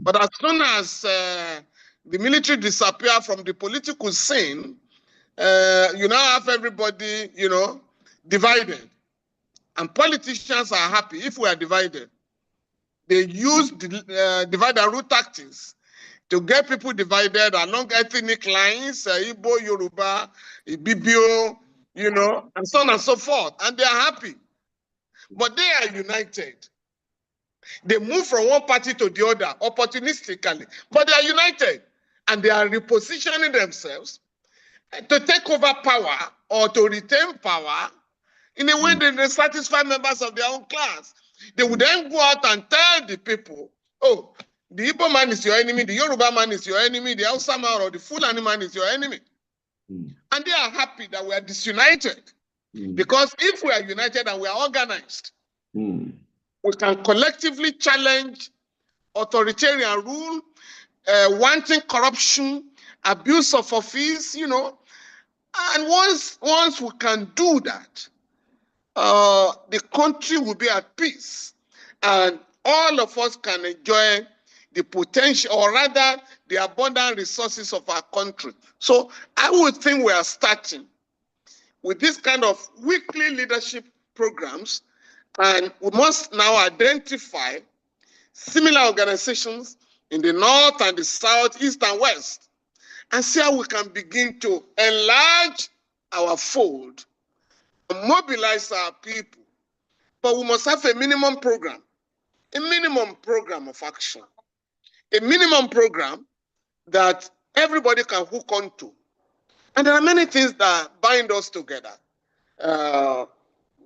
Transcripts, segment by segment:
But as soon as the military disappear from the political scene, you now have everybody, divided. And politicians are happy if we are divided. They use divide and rule tactics to get people divided along ethnic lines, Igbo, Yoruba, Ibibio, and so on and so forth. And they are happy. But they are united. They move from one party to the other opportunistically, but they are united. And they are repositioning themselves to take over power or to retain power in a way that they satisfy members of their own class. They would then go out and tell the people, oh, the Igbo man is your enemy, the Yoruba man is your enemy, the Hausa man or the Fulani man is your enemy. And they are happy that we are disunited. Because if we are united and we are organized, we can collectively challenge authoritarian rule, wanting corruption, abuse of office, And once we can do that, the country will be at peace. And all of us can enjoy the potential, or rather, the abundant resources of our country. So I would think we are starting with this kind of weekly leadership programs, and we must now identify similar organizations in the north and the south, east and west, and see how we can begin to enlarge our fold and mobilize our people. But we must have a minimum program of action, a minimum program that everybody can hook onto. And there are many things that bind us together.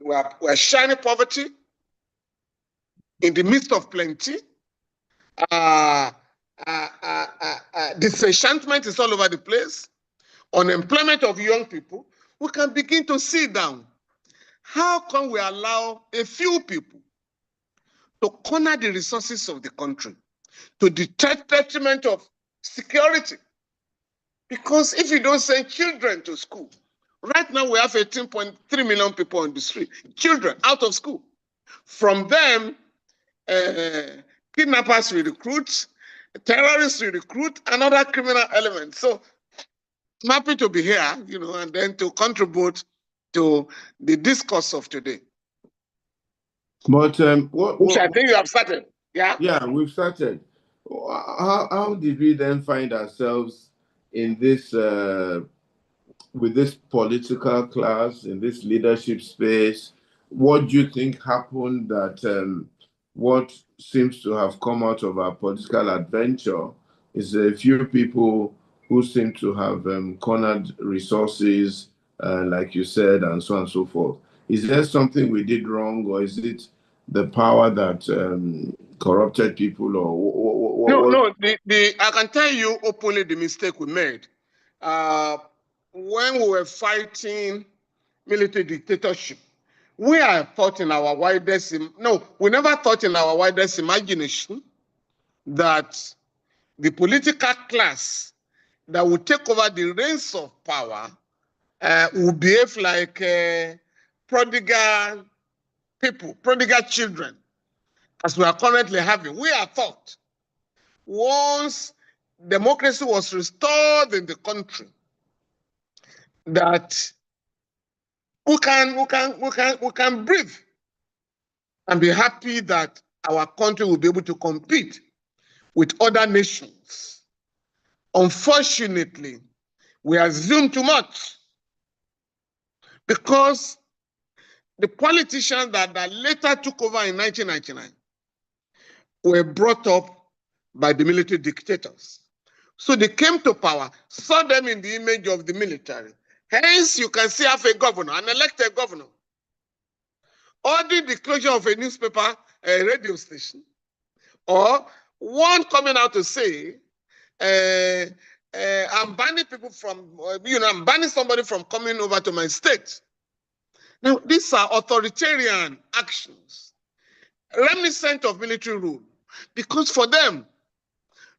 We're shining poverty in the midst of plenty. Disenchantment is all over the place. Unemployment of young people. We can begin to sit down. How can we allow a few people to corner the resources of the country to the detriment of security? Because if you don't send children to school, right now we have 18.3 million people on the street, children out of school. From them, kidnappers will recruit, terrorists will recruit, and other criminal elements. So I'm happy to be here, and then to contribute to the discourse of today. But which I think you have started. Yeah. Yeah, we've started. How did we then find ourselves in this with this political class, in this leadership space? What do you think happened that what seems to have come out of our political adventure is a few people who seem to have cornered resources, like you said, and so on and so forth? Is there something we did wrong, or is it the power that corrupted people, or No. I can tell you openly the mistake we made. When we were fighting military dictatorship, we never thought in our widest imagination that the political class that would take over the reins of power would behave like prodigal people, prodigal children, as we are currently having. We are thought once democracy was restored in the country that we can breathe and be happy that our country will be able to compete with other nations. Unfortunately, we assume too much because the politicians that later took over in 1999 were brought up by the military dictators. So they came to power, saw them in the image of the military. Hence, you can see have a governor, an elected governor, ordering the closure of a newspaper, a radio station, or one coming out to say, I'm banning people from, I'm banning somebody from coming over to my state. Now, these are authoritarian actions, reminiscent of military rule, because for them,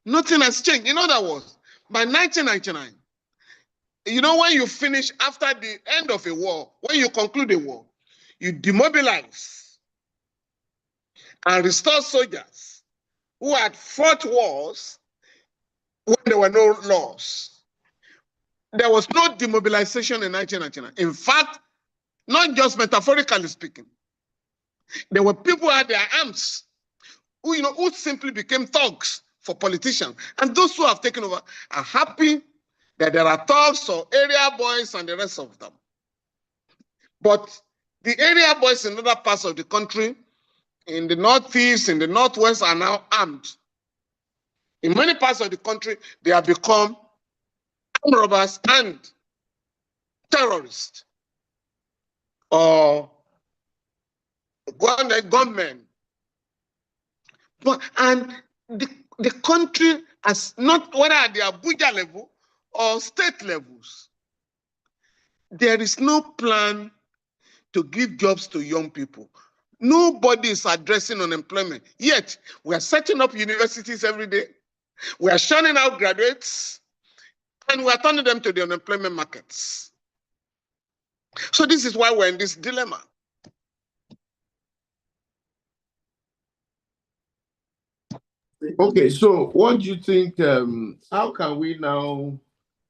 nothing has changed. In other words, by 1999, when you finish after the end of a war, when you conclude a war, you demobilize and restore soldiers who had fought wars when there were no laws. There was no demobilization in 1999. In fact, not just metaphorically speaking, there were people who had their arms who simply became thugs for politicians. And those who have taken over are happy that there are thugs or area boys and the rest of them. But the area boys in other parts of the country, in the Northeast, in the Northwest, are now armed. In many parts of the country, they have become armed robbers and terrorists or gunmen. And the country has not, whether at the Abuja level or state levels, there is no plan to give jobs to young people. Nobody is addressing unemployment. Yet, we are setting up universities every day. We are churning out graduates, and we are turning them to the unemployment markets. So this is why we're in this dilemma. Okay, so what do you think, how can we now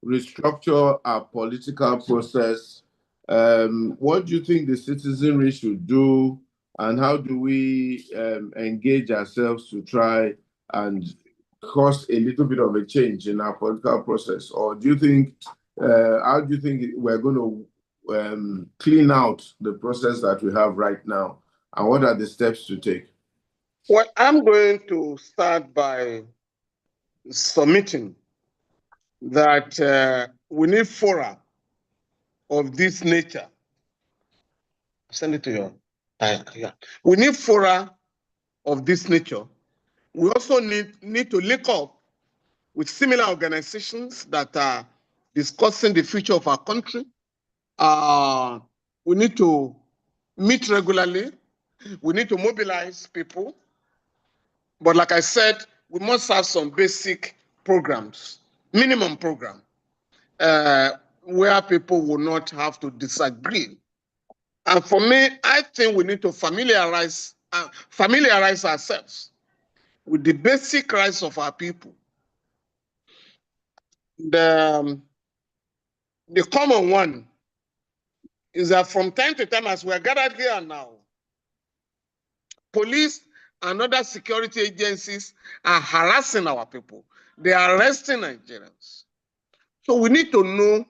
restructure our political process? What do you think the citizenry should do, and how do we engage ourselves to try and cause a little bit of a change in our political process? Or do you think, how do you think we're going to clean out the process that we have right now? And what are the steps to take? Well, I'm going to start by submitting that we need fora of this nature. Send it to you. Yeah. We need fora of this nature. We also need to link up with similar organizations that are discussing the future of our country. We need to meet regularly. We need to mobilize people. But like I said, we must have some basic programs, minimum program, where people will not have to disagree. And for me, I think we need to familiarize ourselves with the basic rights of our people. The common one is that from time to time, as we are gathered here now, police and other security agencies are harassing our people. They are arresting Nigerians. So we need to know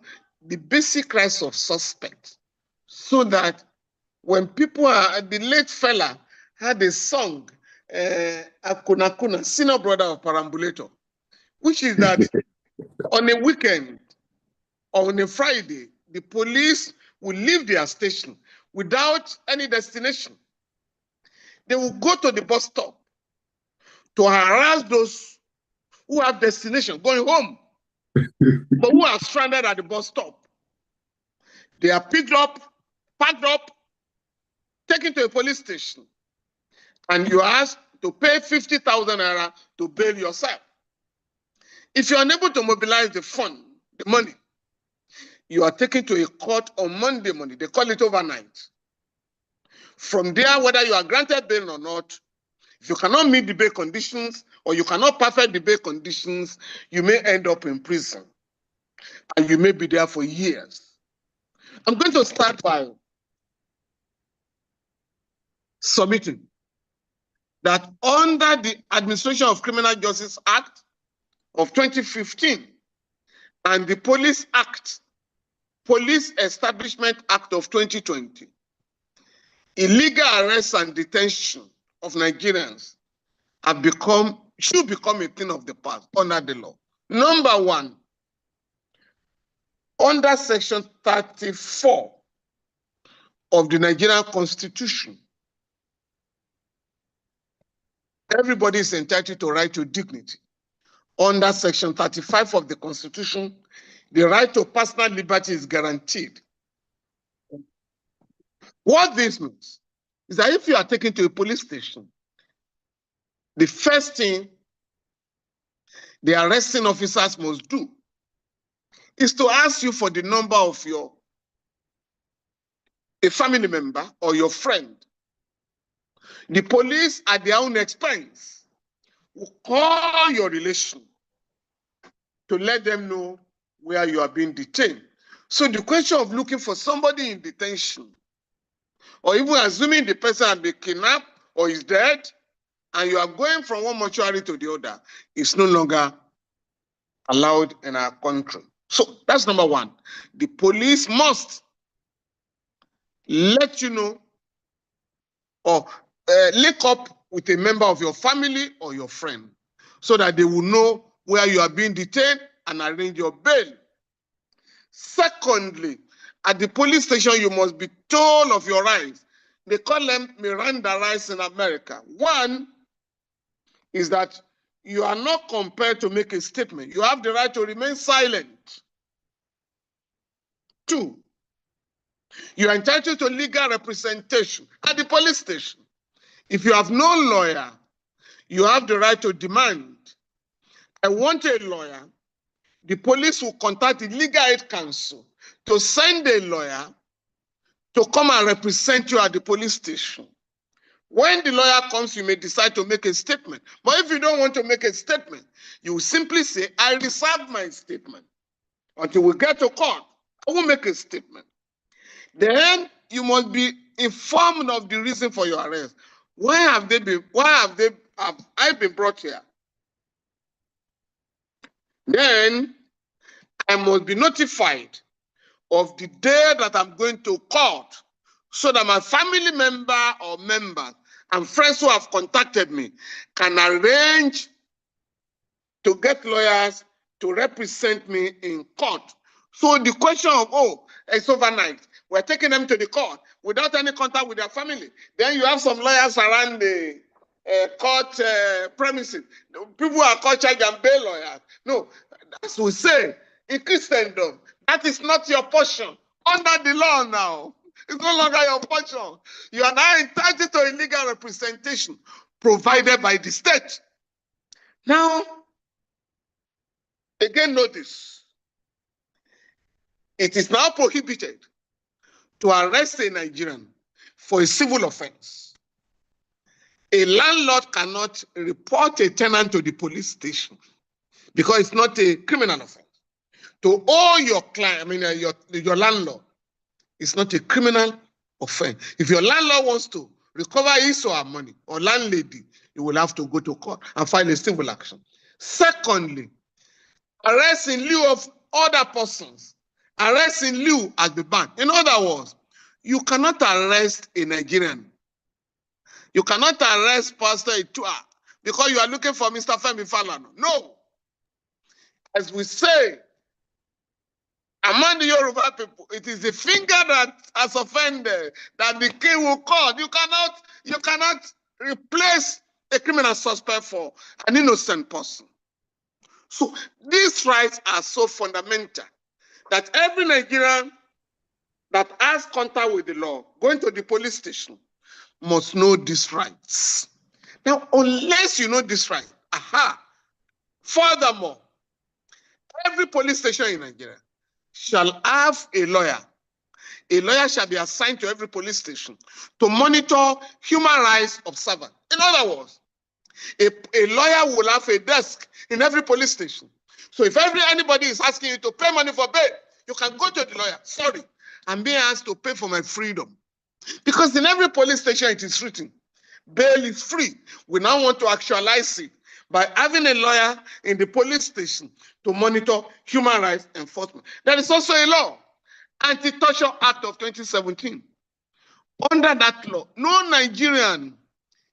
the basic rights of suspects so that when people are, the late fella had a song, Akuna Kuna, senior brother of Parambulator, which is that on a weekend or on a Friday, the police will leave their station without any destination. They will go to the bus stop to harass those who have destination, going home, but who are stranded at the bus stop. They are picked up, packed up, taken to a police station, and you are asked to pay 50,000 naira to bail yourself. If you're unable to mobilize the fund, the money, you are taken to a court on Monday morning. They call it overnight. From there, whether you are granted bail or not, if you cannot meet the bail conditions or you cannot perfect the bail conditions, you may end up in prison. And you may be there for years. I'm going to start by submitting that under the Administration of Criminal Justice Act of 2015 and the Police Act, Police Establishment Act of 2020, illegal arrests and detention of Nigerians should become a thing of the past under the law. Number one, under Section 34 of the Nigerian Constitution, everybody is entitled to right to dignity. Under Section 35 of the Constitution, the right to personal liberty is guaranteed. What this means is that if you are taken to a police station, the first thing the arresting officers must do is to ask you for the number of a family member or your friend. The police, at their own expense, will call your relation to let them know where you are being detained. So the question of looking for somebody in detention, or even assuming the person has been kidnapped or is dead, and you are going from one mortuary to the other, is no longer allowed in our country. So that's number one. The police must let you know or link up with a member of your family or your friend so that they will know where you are being detained and arrange your bail. Secondly, at the police station, you must be told of your rights. They call them Miranda rights in America. One is that you are not compelled to make a statement. You have the right to remain silent. Two, you are entitled to legal representation at the police station. If you have no lawyer, you have the right to demand, I want a lawyer. The police will contact the legal aid council to send a lawyer to come and represent you at the police station. When the lawyer comes, you may decide to make a statement. But if you don't want to make a statement, you will simply say, I reserve my statement until we get to court. I will make a statement. Then you must be informed of the reason for your arrest. Why have I been brought here? Then I must be notified of the day that I'm going to court so that my family member or members and friends who have contacted me can arrange to get lawyers to represent me in court. So the question of, oh, it's overnight, we're taking them to the court without any contact with their family. Then you have some lawyers around the court premises. People are called charge and bail lawyers. No, as we say in Christendom, that is not your portion. Under the law now, it's no longer your portion. You are now entitled to a legal representation provided by the state. Now, again, notice, it is now prohibited to arrest a Nigerian for a civil offense. A landlord cannot report a tenant to the police station because it's not a criminal offense. To owe your client, your landlord, it's not a criminal offense. If your landlord wants to recover his or her money, or landlady, you will have to go to court and file a civil action. Secondly, arrest in lieu of other persons. Arrest in lieu as the ban. In other words, you cannot arrest a Nigerian. You cannot arrest Pastor Itua because you are looking for Mr. Femi Falana. No. As we say, among the Yoruba people, it is the finger that has offended that the king will call. You cannot replace a criminal suspect for an innocent person. So these rights are so fundamental that every Nigerian that has contact with the law, going to the police station, must know these rights. Now, unless you know this right, furthermore, every police station in Nigeria shall have a lawyer. A lawyer shall be assigned to every police station to monitor human rights observance. In other words, a lawyer will have a desk in every police station. So if anybody is asking you to pay money for bail, you can go to the lawyer. Sorry, I'm being asked to pay for my freedom. Because in every police station it is written, bail is free. We now want to actualize it by having a lawyer in the police station to monitor human rights enforcement. There is also a law, Anti-Torture Act of 2017. Under that law, no Nigerian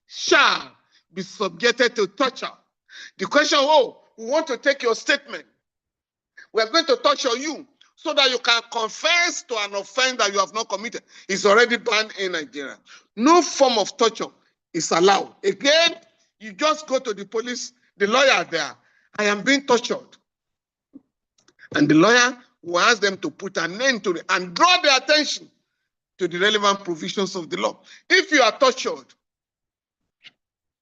shall be subjected to torture. The question, we want to take your statement. We are going to torture you so that you can confess to an offense that you have not committed. It's already banned in Nigeria. No form of torture is allowed. Again, you just go to the police, the lawyer there, I am being tortured. And the lawyer will ask them to put an end to it and draw their attention to the relevant provisions of the law. If you are tortured,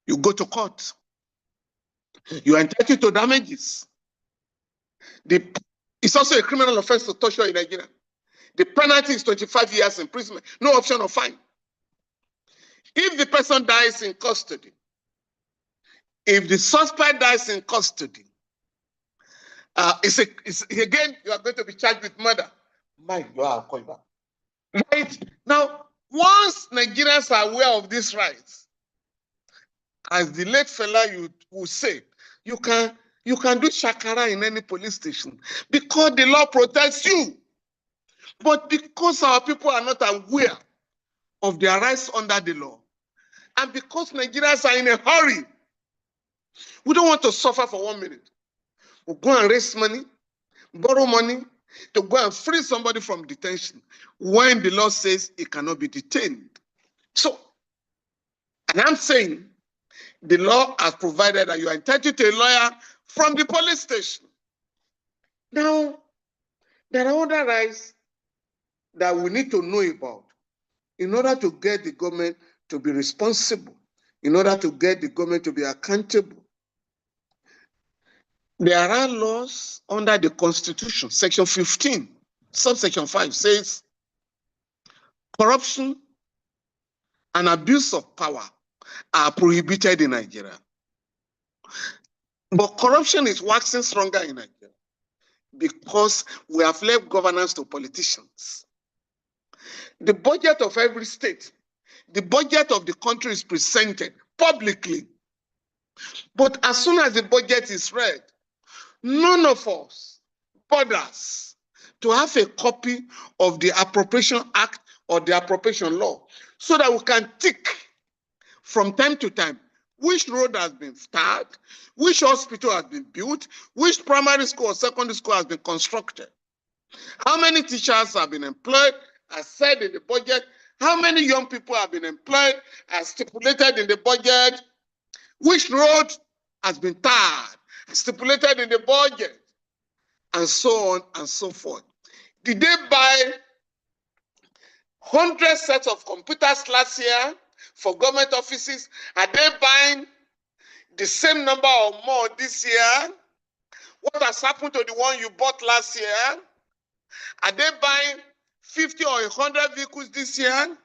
you go to court. You are entitled to damages. It's also a criminal offense to torture in Nigeria. The penalty is 25 years imprisonment, no option of fine. If the person dies in custody, If the suspect dies in custody, again, you are going to be charged with murder. My God, call back. Right? Now, once Nigerians are aware of these rights, as the late fella you will say, you can do shakara in any police station because the law protects you. But because our people are not aware of their rights under the law, and because Nigerians are in a hurry, we don't want to suffer for 1 minute. We'll go and raise money, borrow money to go and free somebody from detention when the law says it cannot be detained. So, and I'm saying the law has provided that you are entitled to a lawyer from the police station. Now, there are other rights that we need to know about in order to get the government to be responsible, in order to get the government to be accountable. There are laws under the Constitution. Section 15, subsection 5 says, corruption and abuse of power are prohibited in Nigeria. But corruption is waxing stronger in Nigeria because we have left governance to politicians. The budget of every state, the budget of the country is presented publicly. But as soon as the budget is read, none of us bothers to have a copy of the Appropriation Act or the Appropriation Law so that we can tick from time to time which road has been started, which hospital has been built, which primary school or secondary school has been constructed, how many teachers have been employed as said in the budget, how many young people have been employed as stipulated in the budget, which road has been tarred as stipulated in the budget, and so on and so forth. Did they buy 100 sets of computers last year for government offices? Are they buying the same number or more this year? What has happened to the one you bought last year? Are they buying 50 or 100 vehicles this year?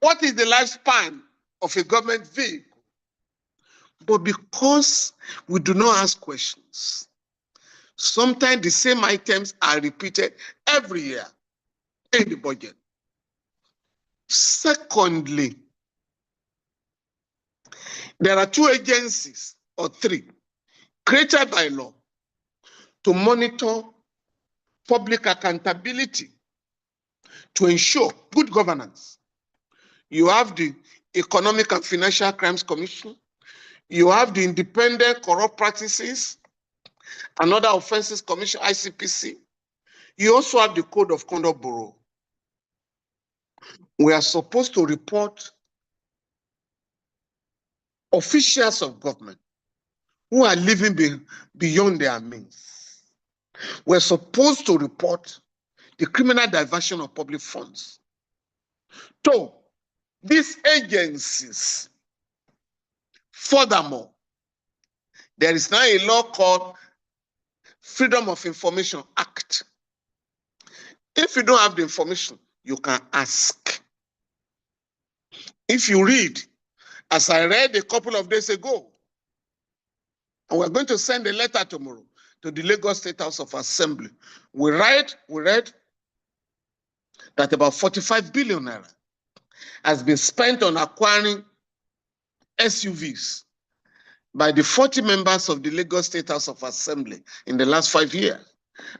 What is the lifespan of a government vehicle? But because we do not ask questions, sometimes the same items are repeated every year in the budget. Secondly, there are 2 agencies or 3 created by law to monitor public accountability to ensure good governance. You have the Economic and Financial Crimes Commission, you have the Independent Corrupt Practices and Other Offenses Commission, ICPC. You also have the Code of Conduct Bureau. We are supposed to report officials of government who are living beyond their means. We're supposed to report the criminal diversion of public funds. So, these agencies, furthermore, there is now a law called Freedom of Information Act. If you don't have the information, you can ask. If you read, as I read a couple of days ago, and we're going to send a letter tomorrow to the Lagos State House of Assembly, we read that about 45 billion naira has been spent on acquiring SUVs by the 40 members of the Lagos State House of Assembly in the last 5 years.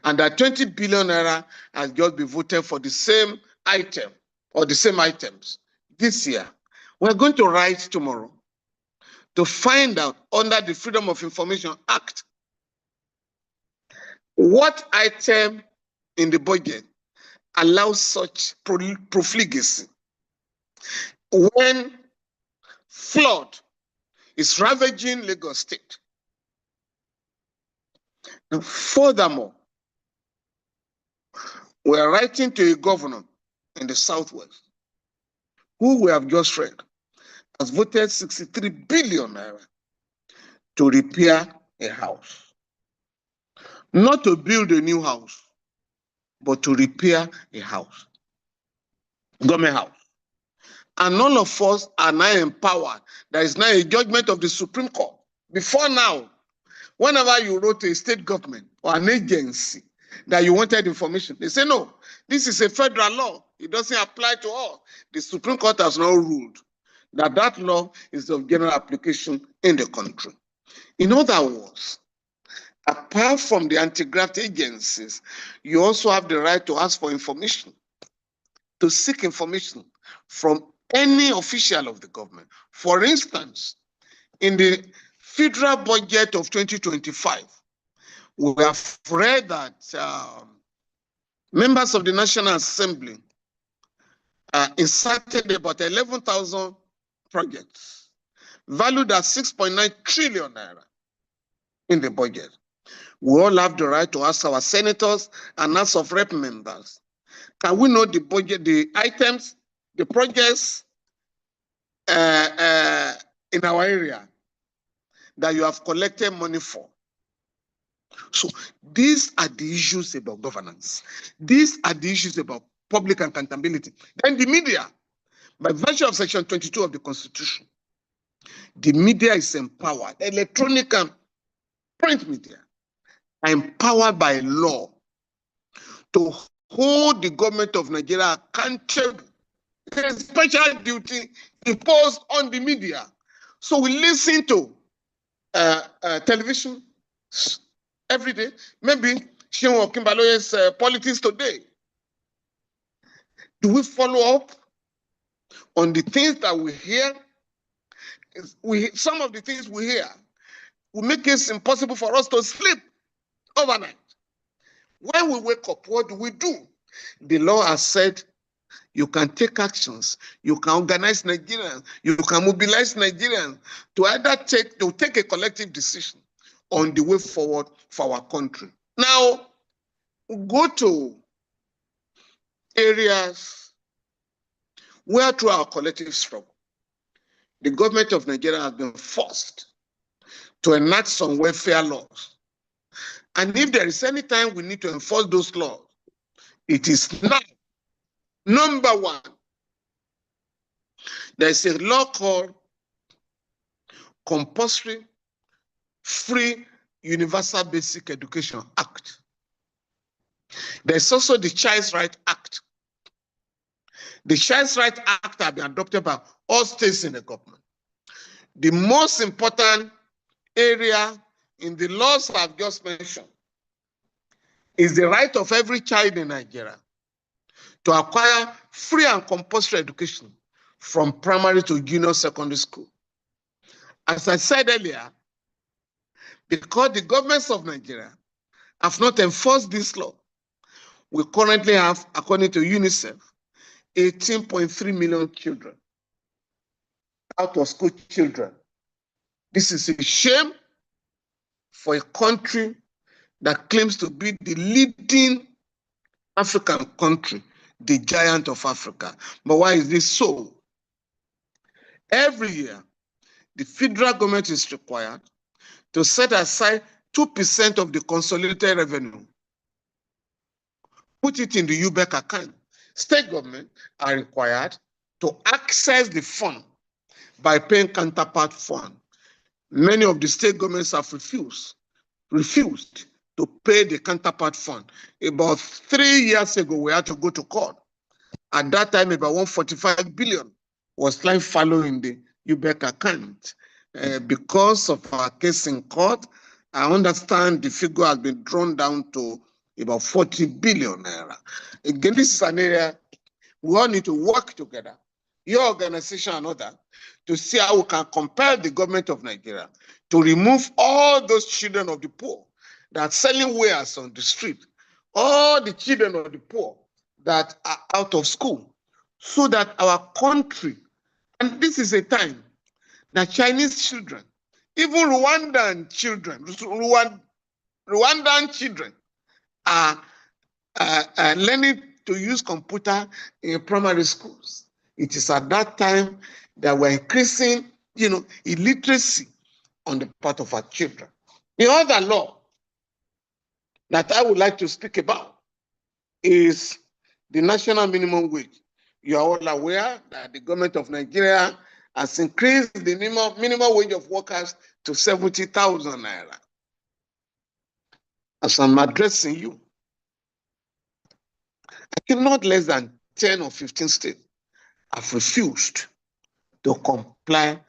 And that 20 billion naira has just been voted for the same item or the same items this year. We're going to write tomorrow to find out under the Freedom of Information Act what item in the budget allows such profligacy. When flood is ravaging Lagos State. Now, furthermore, we are writing to a governor in the Southwest who we have just read has voted 63 billion naira to repair a house. Not to build a new house, but to repair a house, government house. And none of us are now empowered. There is now a judgment of the Supreme Court Before now, whenever you wrote to a state government or an agency that you wanted information, they say, no, this is a federal law. It doesn't apply to all. The Supreme Court has now ruled that that law is of general application in the country. In other words, apart from the anti-graft agencies, you also have the right to ask for information, to seek information from any official of the government. For instance, in the federal budget of 2025, we have read that members of the National Assembly inserted about 11,000 projects valued at 6.9 trillion naira in the budget. We all have the right to ask our senators and House of Rep members, can we know the budget, the items, the projects in our area that you have collected money for? So these are the issues about governance. These are the issues about public accountability. Then the media, by virtue of Section 22 of the Constitution, the media is empowered. Electronic and print media are empowered by law to hold the government of Nigeria accountable. There is special duty imposed on the media. So we listen to television every day. Maybe Sheon Kimbaloye's Politics Today. Do we follow up on the things that we hear? Some of the things we hear will make it impossible for us to sleep overnight. When we wake up, what do? The law has said you can take actions, you can organize Nigerians, you can mobilize Nigerians to either take a collective decision on the way forward for our country. Now, go to areas where through our collective struggle, the government of Nigeria has been forced to enact some welfare laws. And if there is any time we need to enforce those laws, it is now. Number one, there's a law called Compulsory Free Universal Basic Education Act. There's also the Child's Right Act. The Child's Right Act has been adopted by all states in the government. The most important area in the laws I've just mentioned is the right of every child in Nigeria to acquire free and compulsory education from primary to junior secondary school. As I said earlier, because the governments of Nigeria have not enforced this law, we currently have, according to UNICEF, 18.3 million children, out of school children. This is a shame for a country that claims to be the leading African country, the giant of Africa. But why is this so? Every year, the federal government is required to set aside 2% of the consolidated revenue, put it in the UBEC account. State governments are required to access the fund by paying counterpart fund. Many of the state governments have refused to pay the counterpart fund. About 3 years ago, we had to go to court. At that time, about 145 billion was lying following the UBEC account. Because of our case in court, I understand the figure has been drawn down to about 40 billion naira. Again, this is an area we all need to work together, your organization and others, to see how we can compel the government of Nigeria to remove all those children of the poor that are selling wares on the street, all the children of the poor that are out of school, so that our country, and this is a time that Chinese children, even Rwandan children are learning to use computer in primary schools. It is at that time that we're increasing, illiteracy on the part of our children. The other law that I would like to speak about is the national minimum wage. You are all aware that the government of Nigeria has increased the minimum wage of workers to 70,000 naira. As I'm addressing you, I think not less than 10 or 15 states have refused to comply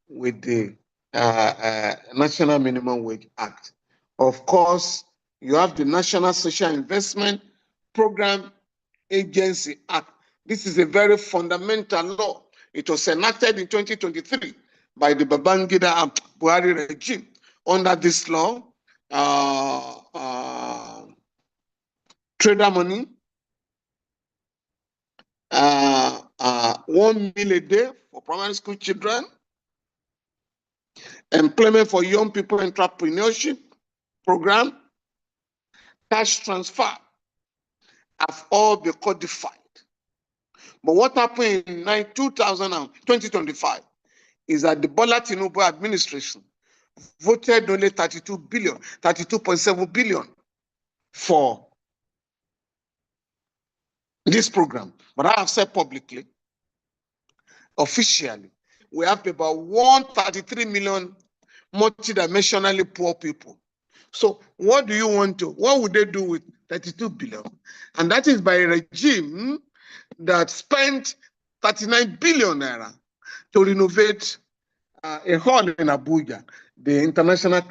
with the National Minimum Wage Act. Of course, you have the National Social Investment Program Agency Act. This is a very fundamental law. It was enacted in 2023 by the Babangida Buhari regime. Under this law, trader money, 1 meal a day for primary school children, employment for young people entrepreneurship program, cash transfer have all been codified. But what happened in 2025 is that the Bola Tinubu administration voted only 32.7 billion for this program. But I have said publicly, officially, we have about 133 million multidimensionally poor people. So what do you want to, what would they do with 32 billion? And that is by a regime that spent 39 billion naira to renovate a hall in Abuja, the International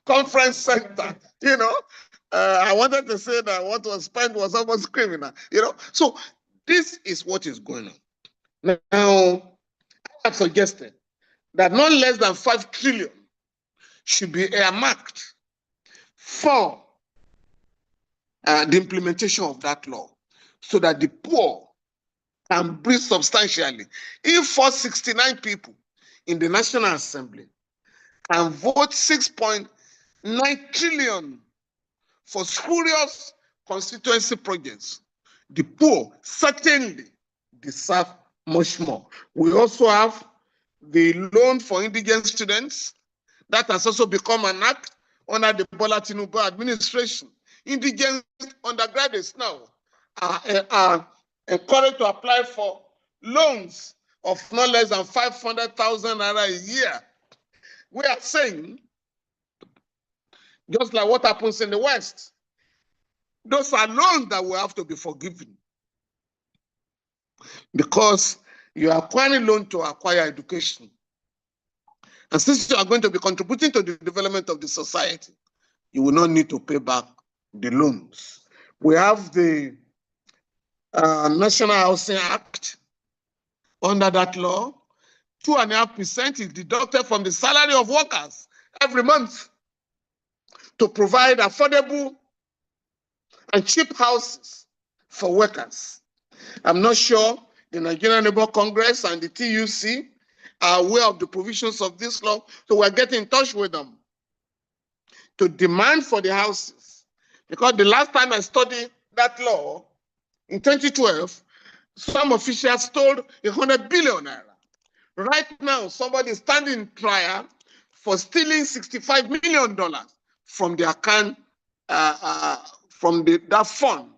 Conference Center. You know, I wanted to say that what was spent was almost criminal. You know, so this is what is going on. Now, I have suggested that not less than 5 trillion should be earmarked for the implementation of that law, so that the poor can breathe substantially. If 469 people in the National Assembly can vote 6.9 trillion for spurious constituency projects, the poor certainly deserve much more. We also have the loan for indigent students. That has also become an act under the Bola Tinubu administration. Indigent undergraduates now are encouraged to apply for loans of not less than 500,000 naira a year. We are saying, just like what happens in the West, those are loans that will have to be forgiven, because you are acquiring loan to acquire education. And since you are going to be contributing to the development of the society, you will not need to pay back the loans. We have the National Housing Act. Under that law, 2.5% is deducted from the salary of workers every month to provide affordable and cheap houses for workers. I'm not sure the Nigerian Labour Congress and the TUC are aware of the provisions of this law, so we're getting in touch with them to demand for the houses. Because the last time I studied that law, in 2012, some officials stole 100 billion naira. Right now, somebody is standing trial for stealing $65 million from the account, from that fund.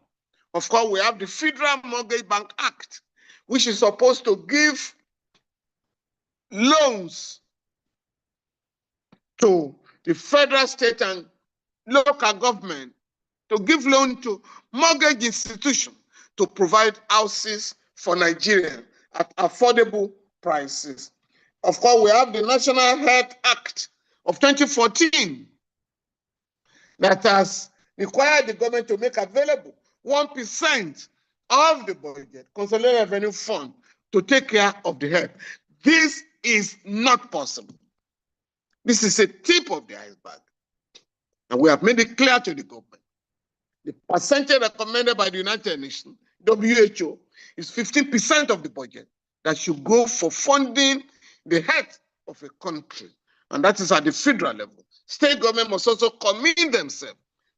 Of course, we have the Federal Mortgage Bank Act, which is supposed to give loans to the federal, state, and local government, to give loan to mortgage institutions to provide houses for Nigerians at affordable prices. Of course, we have the National Health Act of 2014 that has required the government to make available 1% of the budget, consolidated revenue fund, to take care of the health. This is not possible. This is a tip of the iceberg. And we have made it clear to the government. The percentage recommended by the United Nations, WHO, is 15% of the budget that should go for funding the health of a country. And that is at the federal level. State government must also commit themselves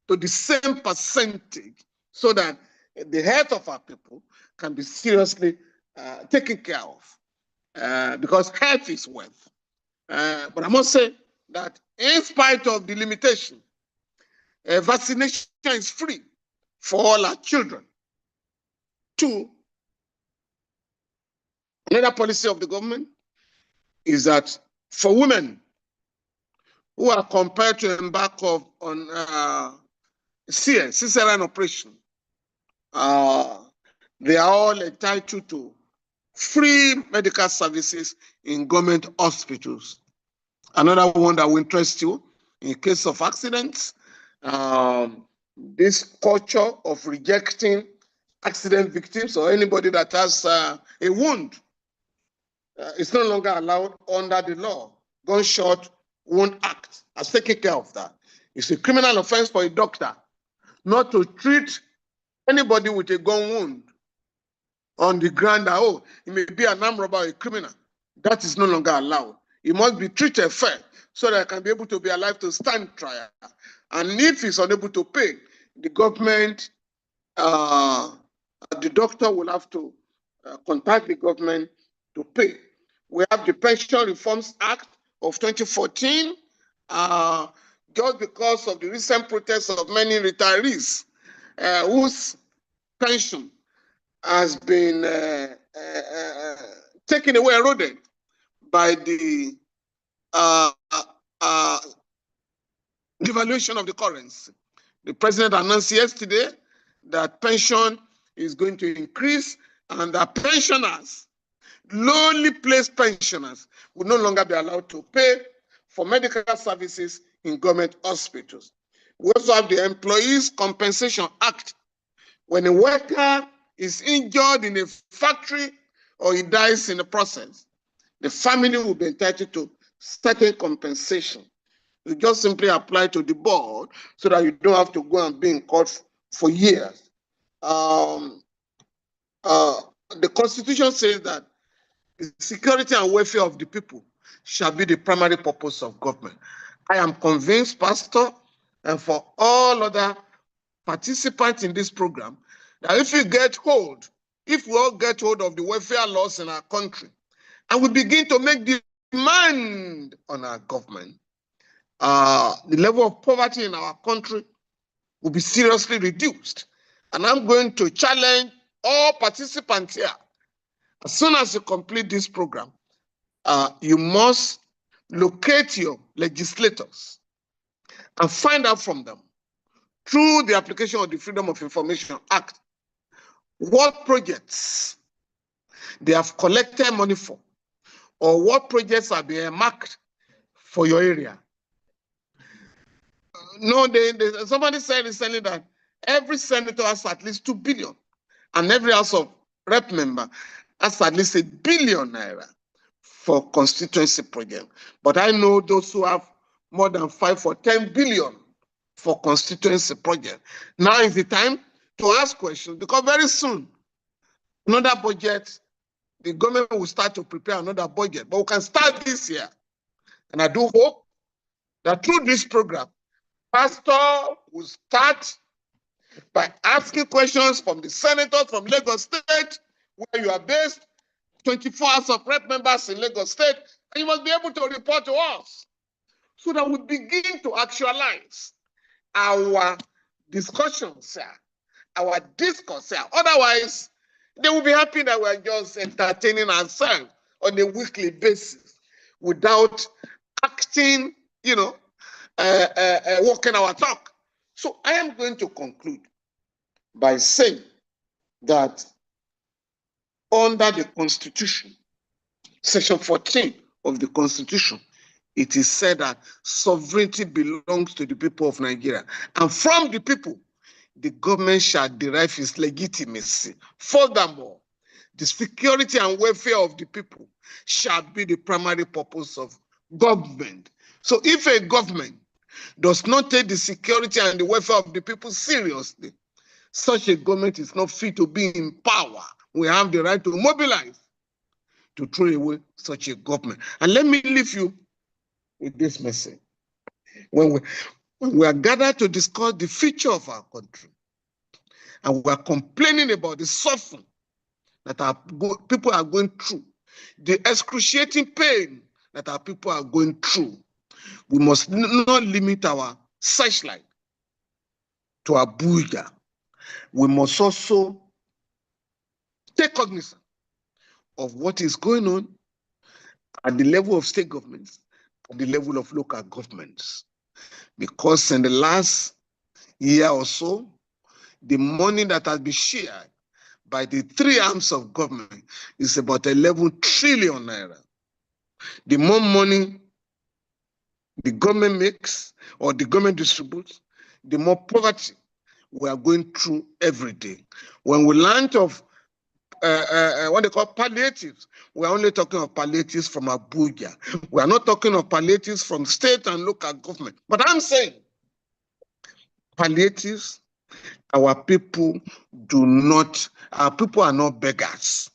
to the same percentage, so that the health of our people can be seriously taken care of, because health is wealth. But I must say that in spite of the limitation, vaccination is free for all our children. 2, Another policy of the government is that for women who are compelled to embark on cesarean operation, they are all entitled to free medical services in government hospitals. Another one that will interest you, in case of accidents, this culture of rejecting accident victims or anybody that has a wound is no longer allowed under the law. Gunshot Wound Act has taken care of that. It's a criminal offense for a doctor not to treat anybody with a gun wound on the ground that, oh, he may be an armed robber or a criminal. That is no longer allowed. He must be treated fair so that he can be able to be alive to stand trial. And if he's unable to pay, the government, the doctor will have to contact the government to pay. We have the Pension Reforms Act of 2014, just because of the recent protests of many retirees whose pension has been taken away, eroded by the devaluation of the currency. The president announced yesterday that pension is going to increase and that pensioners, lowly placed pensioners, will no longer be allowed to pay for medical services in government hospitals. We also have the Employees Compensation Act. When a worker is injured in a factory or he dies in the process, the family will be entitled to certain compensation. You just simply apply to the board so that you don't have to go and be in court for years. The Constitution says that the security and welfare of the people shall be the primary purpose of government. I am convinced, Pastor, and for all other participants in this program, that if we all get hold of the welfare laws in our country, and we begin to make demand on our government, the level of poverty in our country will be seriously reduced. And I'm going to challenge all participants here. As soon as you complete this program, you must locate your legislators and find out from them, through the application of the Freedom of Information Act, what projects they have collected money for, or what projects are being marked for your area. No, somebody said recently that every senator has at least 2 billion, and every House of Rep member has at least £1 billion for constituency project. But I know those who have more than 5 or 10 billion for constituency project. Now is the time to ask questions, because very soon, another budget, the government will start to prepare another budget, but we can start this year. And I do hope that through this program, Pastor will start by asking questions from the senators from Lagos State, where you are based, 24 House of Rep members in Lagos State, and you must be able to report to us so that we begin to actualize our discussions here, our discourse here. Otherwise, they will be happy that we are just entertaining ourselves on a weekly basis without acting, walking our talk. So I am going to conclude by saying that under the Constitution, Section 14 of the Constitution, it is said that sovereignty belongs to the people of Nigeria. And from the people, the government shall derive its legitimacy. Furthermore, the security and welfare of the people shall be the primary purpose of government. So if a government does not take the security and the welfare of the people seriously, such a government is not fit to be in power. We have the right to mobilize to throw away such a government. And let me leave you with this message. When we are gathered to discuss the future of our country, and we are complaining about the suffering that our people are going through, the excruciating pain that our people are going through, we must not limit our searchlight to Abuja. We must also take cognizance of what is going on at the level of state governments, at the level of local governments. Because in the last year or so, the money that has been shared by the three arms of government is about 11 trillion naira. The more money the government makes or the government distributes, the more poverty we are going through every day. When we learn of what they call palliatives, we are only talking of palliatives from Abuja. We are not talking of palliatives from state and local government. But I'm saying palliatives, our people are not beggars.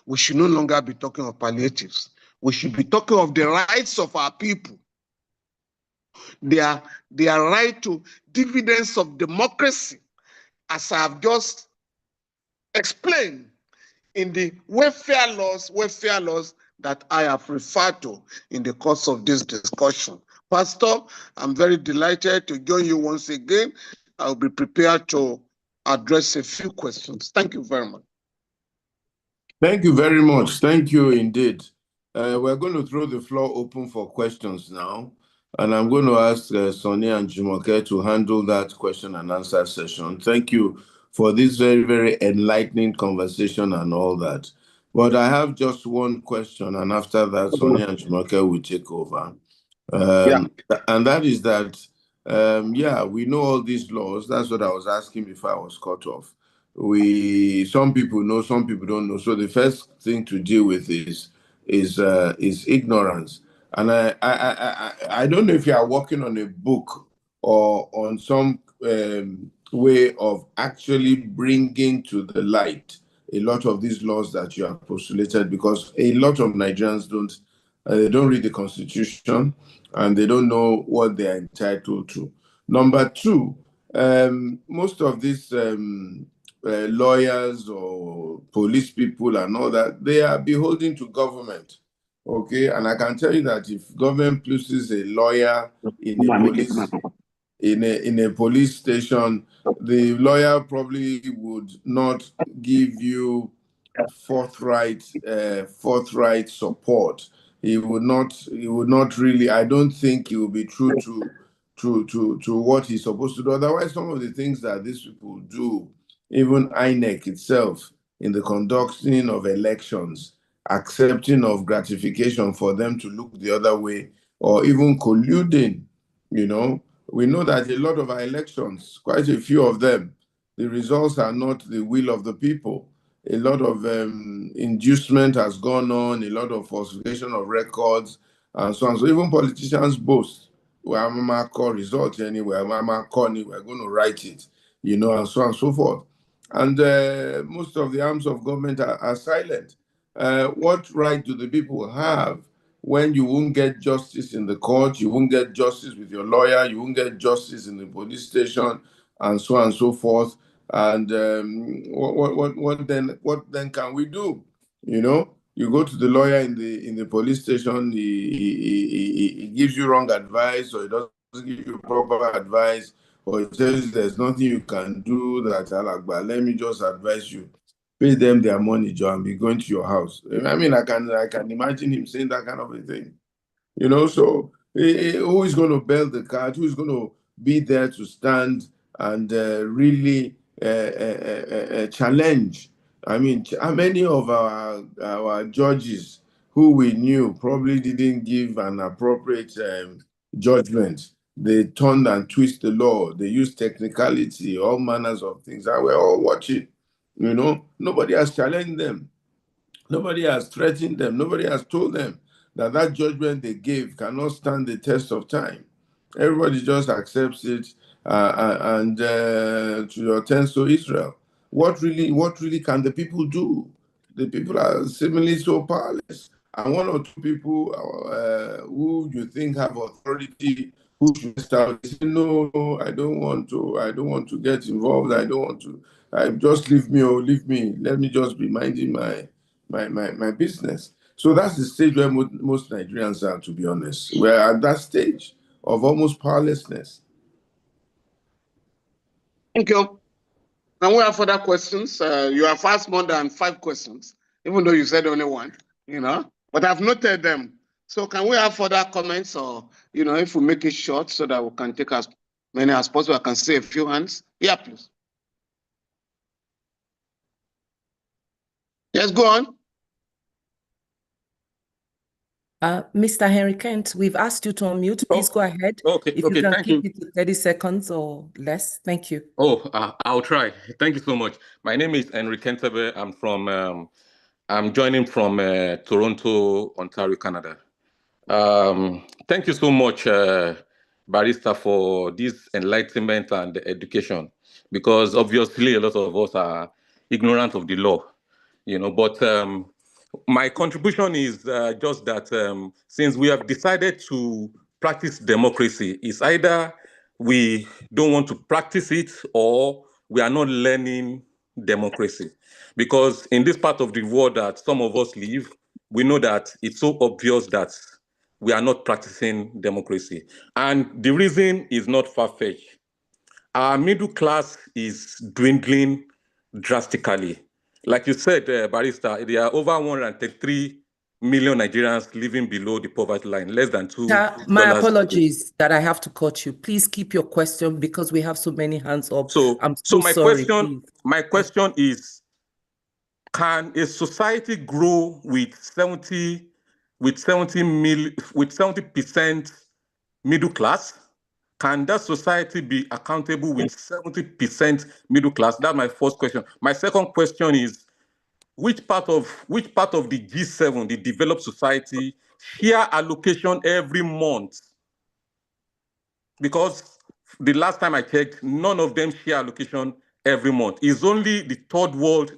We should no longer be talking of palliatives. We should be talking of the rights of our people. Their right to dividends of democracy, as I have just explained in the welfare laws that I have referred to in the course of this discussion. Pastor, I'm very delighted to join you once again. I'll be prepared to address a few questions. Thank you very much. Thank you very much. Thank you indeed. We're going to throw the floor open for questions now. And I'm going to ask Sonny and Jumoke to handle that question and answer session. Thank you for this very, very enlightening conversation and all that. But I have just one question, and after that, Sonny and Jumoke will take over. And that is that, we know all these laws. That's what I was asking before I was cut off. Some people know, some people don't know. So the first thing to deal with is ignorance. And I don't know if you are working on a book or on some way of actually bringing to the light a lot of these laws that you have postulated, because a lot of Nigerians don't read the Constitution and they don't know what they are entitled to. Number two, most of these lawyers or police people and all that, they are beholden to government. Okay, and I can tell you that if government places a lawyer in a police station, the lawyer probably would not give you forthright support. He would not really. I don't think he will be true to what he's supposed to do. Otherwise, some of the things that these people do, even INEC itself, in the conducting of elections, accepting of gratification for them to look the other way, or even colluding, we know that a lot of our elections, quite a few of them, the results are not the will of the people. A lot of inducement has gone on, a lot of falsification of records, and so on. So even politicians boast, well, I'm going to call results anyway, I'm going to we're going to write it, and so on and so forth. And most of the arms of government are silent. What right do the people have when you won't get justice in the court, you won't get justice with your lawyer, you won't get justice in the police station, and so on and so forth? And what then can we do? You go to the lawyer in the police station, he gives you wrong advice, or he doesn't give you proper advice, or he says there's nothing you can do, that let me just advise you. Pay them their money, Joe, and be going to your house. I mean, I can imagine him saying that kind of a thing. So who is going to bail the cat? Who is going to be there to stand and really challenge? I mean, how many of our judges who we knew probably didn't give an appropriate judgment? They turned and twist the law. They use technicality, all manners of things, and we're all watching. Nobody has challenged them. Nobody has threatened them. Nobody has told them that judgment they gave cannot stand the test of time. Everybody just accepts it and to your thanks to Israel. What really can the people do? The people are seemingly so powerless. And one or two people who you think have authority, who should start, they say, no, I don't want to get involved. I don't want to. Just leave me. Let me just be minding my business. So that's the stage where most Nigerians are, to be honest. We're at that stage of almost powerlessness. Thank you. Now we have further questions. You have asked more than 5 questions. even though you said only one, but I've noted them. So can we have further comments, or, if we make it short so that we can take as many as possible? I can see a few hands. Yeah, please. Yes, go on. Mr. Henry Kent, we've asked you to unmute. Please go ahead. Okay, if you can thank keep you. it to 30 seconds or less. Thank you. I'll try. Thank you so much. My name is Henry Kentebe. I'm joining from Toronto, Ontario, Canada. Thank you so much, Barrister, for this enlightenment and education, because obviously a lot of us are ignorant of the law, but my contribution is just that since we have decided to practice democracy, it's either we don't want to practice it or we are not learning democracy. Because in this part of the world that some of us live, we know that it's so obvious that we are not practicing democracy. And the reason is not far-fetched. Our middle class is dwindling drastically. Like you said, Barrister, there are over 133 million Nigerians living below the poverty line, less than $2. My apologies that I have to cut you. Please keep your question because we have so many hands up. I'm so sorry. My question is, can a society grow with 70% middle class? Can that society be accountable with 70% middle class? That's my first question. My second question is, which part of the G7, the developed society, share allocation every month? Because the last time I checked, none of them share allocation every month. It's only the third world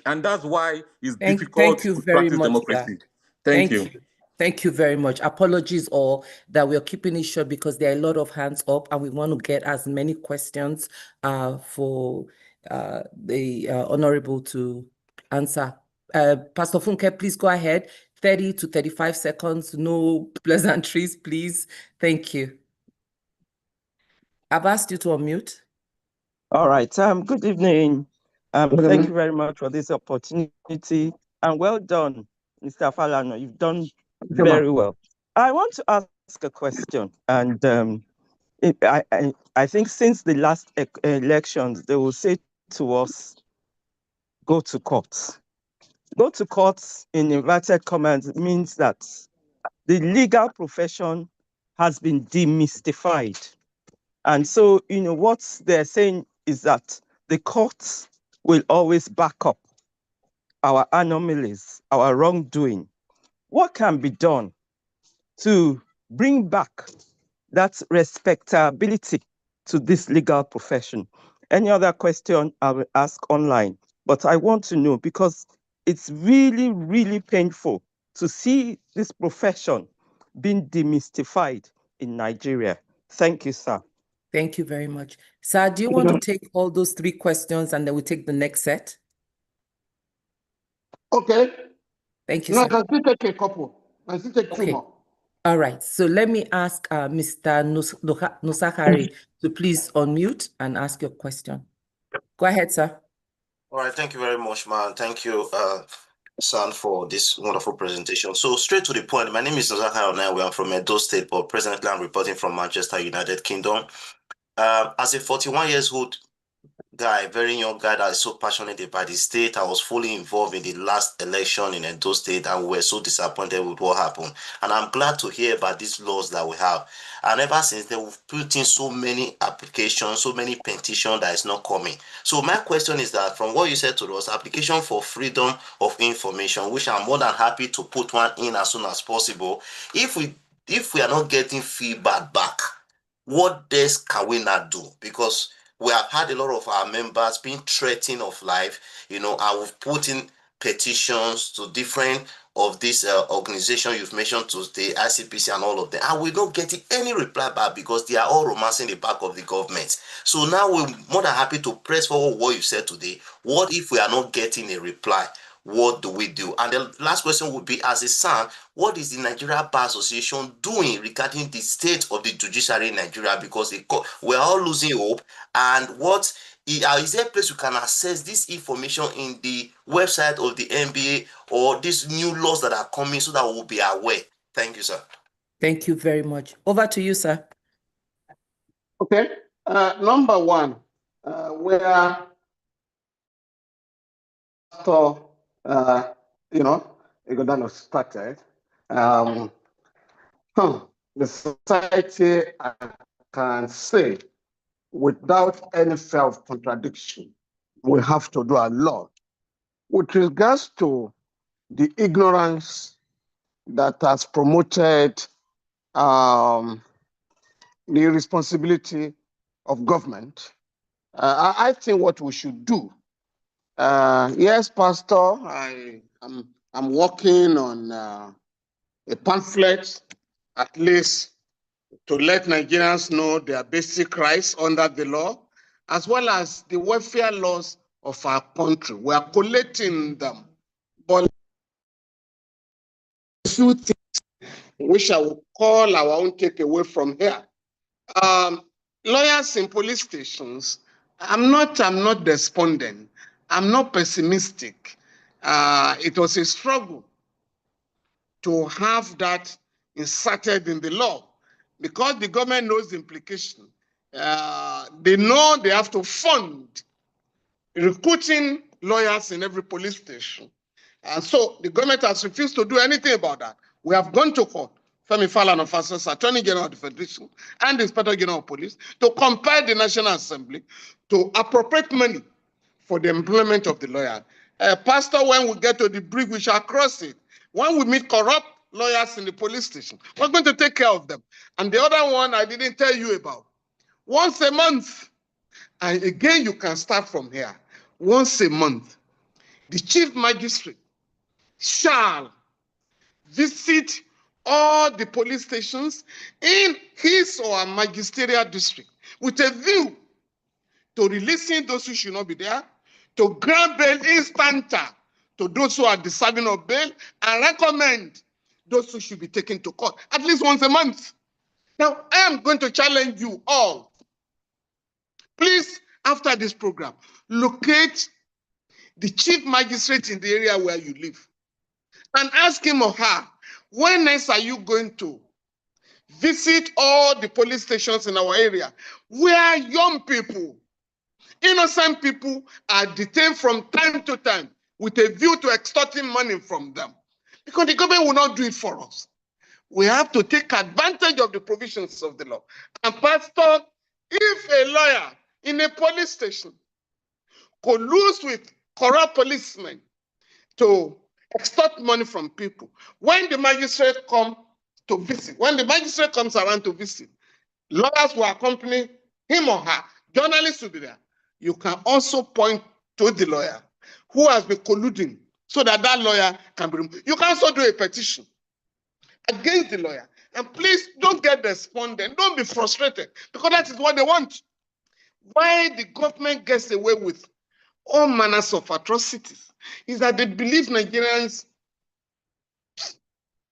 and that's why it's difficult to practice democracy. Thank you. Thank you very much. Apologies all that we're keeping it short because there are a lot of hands up and we want to get as many questions for the Honorable to answer. Pastor Funke, please go ahead. 30 to 35 seconds, no pleasantries, please. Thank you. I've asked you to unmute. All right. Good evening. Thank you very much for this opportunity. And well done, Mr. Falana. You've done very well. I want to ask a question. And I think since the last elections, they will say to us, go to court. Go to court in inverted commas means that the legal profession has been demystified. And so, what they're saying is that the courts will always back up our anomalies, our wrongdoing. What can be done to bring back that respectability to this legal profession? Any other question I will ask online, but I want to know because it's really, really painful to see this profession being demystified in Nigeria. Thank you, sir. Thank you very much. Sir, do you want to take all those 3 questions and then we take the next set? Okay. Thank you, sir. I can still take a couple. I still take 2 more. All right. So let me ask Mr. Nosakari to please unmute and ask your question. Go ahead, sir. All right. Thank you very much, man. Thank you, San, for this wonderful presentation. So straight to the point, my name is Nosakari Onaiwe. I'm from Edo State, but presently I'm reporting from Manchester, United Kingdom. As a 41 years old guy, very young guy that is so passionate about the state, I was fully involved in the last election in Edo State, and we were so disappointed with what happened. And I'm glad to hear about these laws that we have. And ever since then, we've put in so many applications, so many petitions that is not coming. So my question is that from what you said to us, application for freedom of information, which I'm more than happy to put one in as soon as possible. If we are not getting feedback back, what else can we not do? Because we have had a lot of our members being threatened of life, and we've put in petitions to different of these organizations you've mentioned today, ICPC and all of them, and we're not getting any reply back because they are all romancing the back of the government. So now we're more than happy to press forward what you said today. What if we are not getting a reply? What do we do? And the last question would be, as a son, what is the Nigeria Bar Association doing regarding the state of the judiciary in Nigeria? Because we're all losing hope. And what Is there a place you can access this information in the website of the NBA or these new laws that are coming so that we'll be aware? Thank you, sir. Thank you very much. Over to you, sir. Okay. Number one, where Igodalo started, the society, I can say, without any fear of contradiction, we have to do a lot. With regards to the ignorance that has promoted the responsibility of government, I think what we should do, yes, Pastor, I'm working on a pamphlet, at least to let Nigerians know their basic rights under the law, as well as the welfare laws of our country. We are collating them, but few things which I will call our own takeaway from here. Lawyers in police stations, I'm not despondent. I'm not pessimistic. It was a struggle to have that inserted in the law because the government knows the implication. They know they have to fund recruiting lawyers in every police station. And so the government has refused to do anything about that. We have gone to court, Femi Falana versus Attorney General of the Federation and the Inspector General of Police, to compel the National Assembly to appropriate money for the employment of the lawyer. Pastor, when we get to the bridge, we shall cross it. When we meet corrupt lawyers in the police station, we're going to take care of them. And the other one I didn't tell you about. Once a month, and again, you can start from here. Once a month, the chief magistrate shall visit all the police stations in his or her magisterial district with a view to releasing those who should not be there, to grant bail instanta to those who are deserving of bail, and recommend those who should be taken to court at least once a month. Now, I am going to challenge you all. Please, after this program, locate the chief magistrate in the area where you live and ask him or her, when next are you going to visit all the police stations in our area where young people, innocent people are detained from time to time with a view to extorting money from them? Because the government will not do it for us. We have to take advantage of the provisions of the law. And Pastor, if a lawyer in a police station colludes with corrupt policemen to extort money from people, when the magistrate comes to visit, when the magistrate comes around to visit, lawyers will accompany him or her, journalists will be there. You can also point to the lawyer who has been colluding so that that lawyer can be removed. You can also do a petition against the lawyer. And please don't get despondent, don't be frustrated, because that is what they want. Why the government gets away with all manners of atrocities is that they believe Nigerians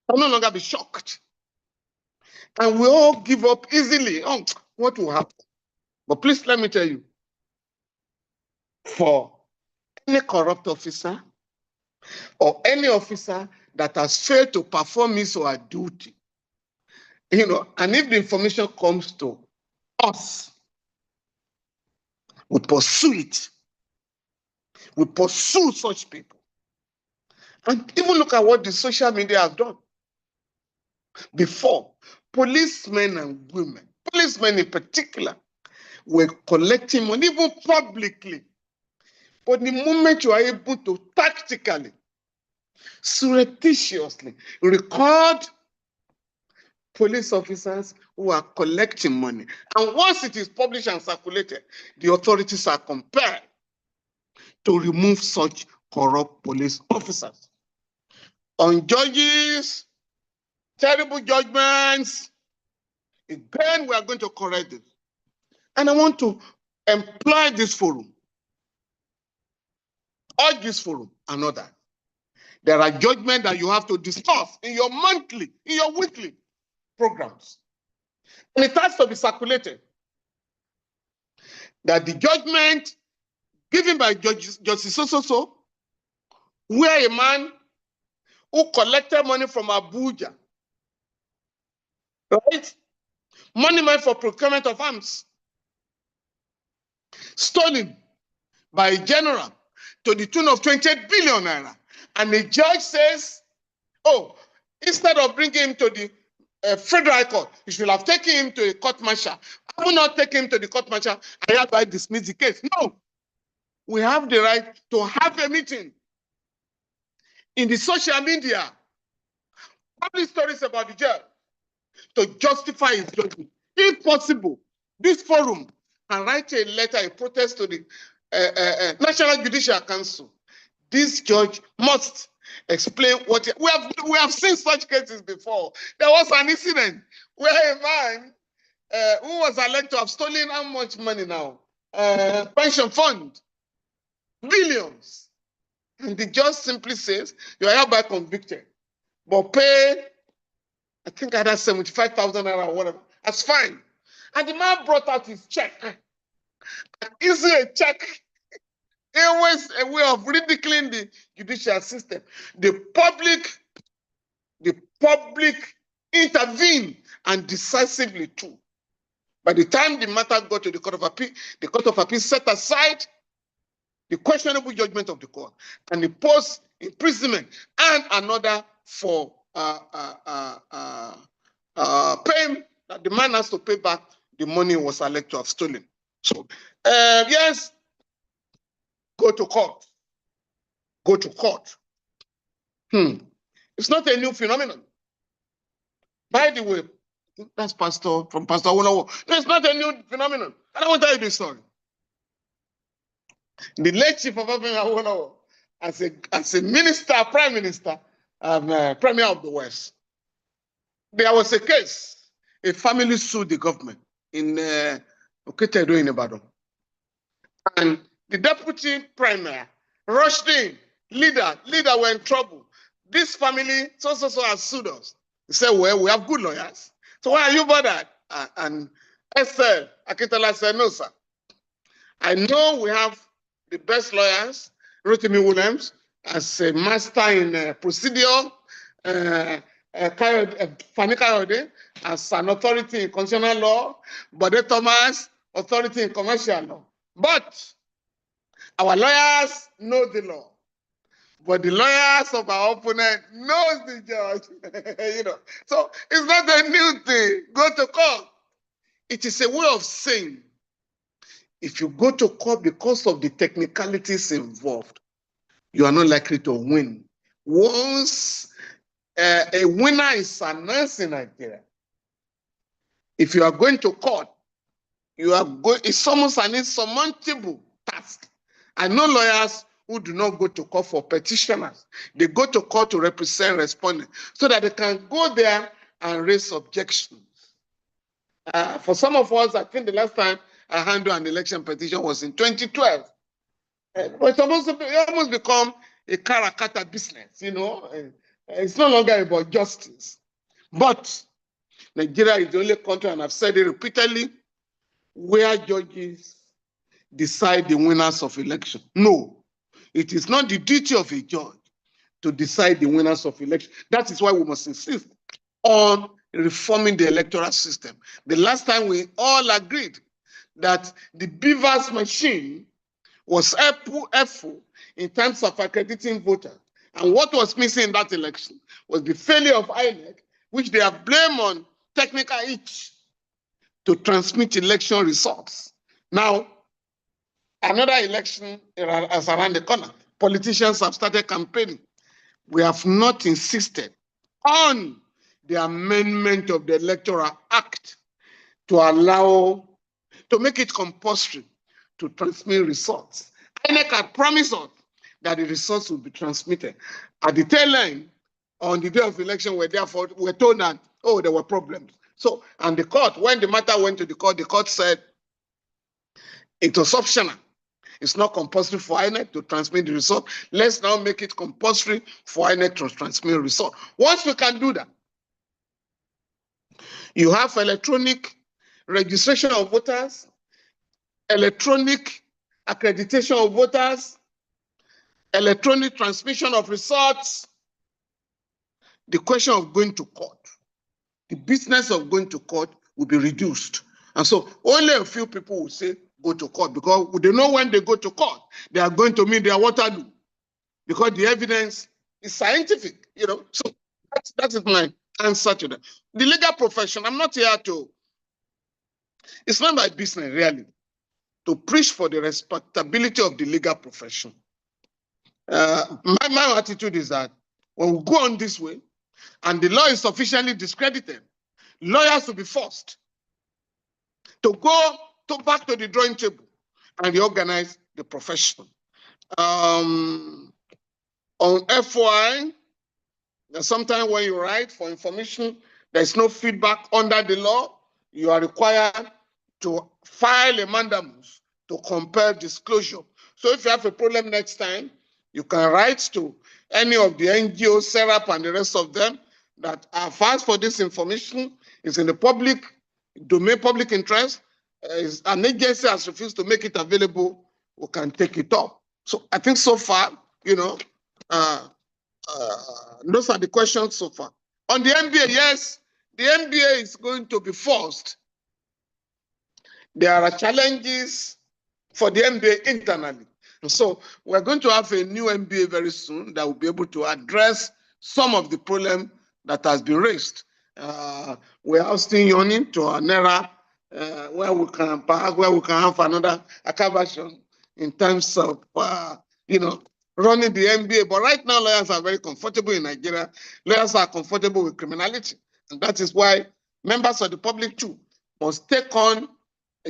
will no longer be shocked. And we all give up easily. Oh, what will happen? But please let me tell you, for any corrupt officer or any officer that has failed to perform his or her duty, and if the information comes to us, we pursue it. We pursue such people. And even look at what the social media has done. Before, policemen and women, policemen in particular, were collecting money, even publicly. But the moment you are able to tactically, surreptitiously record police officers who are collecting money, and once it is published and circulated, the authorities are compelled to remove such corrupt police officers. On judges, terrible judgments, again, we are going to correct it. And I want to employ this forum, urge this forum and others. There are judgments that you have to discuss in your monthly, in your weekly programs. And it has to be circulated. That the judgment given by Justice So, where a man who collected money from Abuja, right? Money meant for procurement of arms, stolen by a general to the tune of 28 billion naira. And the judge says, oh, instead of bringing him to the Federal High Court, you should have taken him to a court martial. I will not take him to the court martial. I hereby dismiss the case. No, we have the right to have a meeting in the social media, publish stories about the judge to justify his judgment. If possible, this forum can write a letter, a protest to the National Judicial Council. This judge must explain what we have seen such cases before. There was an incident where a man who was alleged to have stolen how much money now? Pension fund, billions. And the judge simply says, you are hereby convicted, but pay, I think either 75,000 naira or whatever. That's fine. And the man brought out his check. Is it a check? It was a way of ridiculing the judicial system. The public intervened, and decisively too. By the time the matter got to the Court of Appeal set aside the questionable judgment of the court and imposed imprisonment and another for paying that the man has to pay back the money was alleged to have stolen. So yes, go to court. Go to court. It's not a new phenomenon. By the way, that's Pastor Awolowo. No, it's not a new phenomenon. I don't want to tell you this story. The late Chief of Femi Falana, as a minister, prime minister, premier of the West, there was a case. A family sued the government in Oketedo in Ibadan. And the deputy premier rushed in. Leader were in trouble. This family so has sued us. He said, well, we have good lawyers. So why are you bothered? And Esther Akitola said, no, sir. I know we have the best lawyers, Rotimi Williams, as a master in procedure, Fani Kayode, as an authority in constitutional law, Bode Thomas, authority in commercial law. But our lawyers know the law. But the lawyers of our opponent knows the judge. So it's not a new thing. Go to court. It is a way of saying, if you go to court because of the technicalities involved, you are not likely to win. Once a winner is announced in Nigeria, if you are going to court, it's almost an insurmountable task. I know lawyers who do not go to court for petitioners. They go to court to represent respondents so that they can go there and raise objections. For some of us, I think the last time I handled an election petition was in 2012. But it's almost become a karakata business, It's no longer about justice. But Nigeria is the only country, and I've said it repeatedly, where judges decide the winners of election. No, it is not the duty of a judge to decide the winners of election. That is why we must insist on reforming the electoral system. The last time we all agreed that the beavers machine was helpful in terms of accrediting voters. And what was missing in that election was the failure of INEC, which they have blamed on technical itch to transmit election results. Now, another election is around the corner. Politicians have started campaigning. We have not insisted on the amendment of the Electoral Act to make it compulsory to transmit results. INEC had promised us that the results would be transmitted. At the tail end, on the day of election, we're told that, there were problems. So, and the court, when the matter went to the court said it was optional. It's not compulsory for INEC to transmit the result. Let's now make it compulsory for INEC to transmit the result. Once we can do that, you have electronic registration of voters, electronic accreditation of voters, electronic transmission of results, the question of going to court, the business of going to court will be reduced. And so only a few people will say go to court, because they know when they go to court, they are going to meet their Waterloo, because the evidence is scientific, you know. So that is my answer to that. The legal profession, I'm not here to, it's not my business really to preach for the respectability of the legal profession. My attitude is that when we go on this way and the law is sufficiently discredited, lawyers will be forced to go back to the drawing table and reorganize the profession. On FOI, sometimes when you write for information, there's no feedback under the law, you are required to file a mandamus to compel disclosure. So if you have a problem next time, you can write to any of the NGOs, SERAP and the rest of them, that are filed for this information, is in the public domain, public interest, an agency has refused to make it available, we can take it up. So I think so far, you know, those are the questions so far. On the MBA, yes, the MBA is going to be forced. There are challenges for the MBA internally. And so we're going to have a new MBA very soon that will be able to address some of the problem that has been raised. We are still yearning to an era where we can have another version in terms of you know, running the MBA. But right now, lawyers are very comfortable in Nigeria. Lawyers are comfortable with criminality, and that is why members of the public too must take on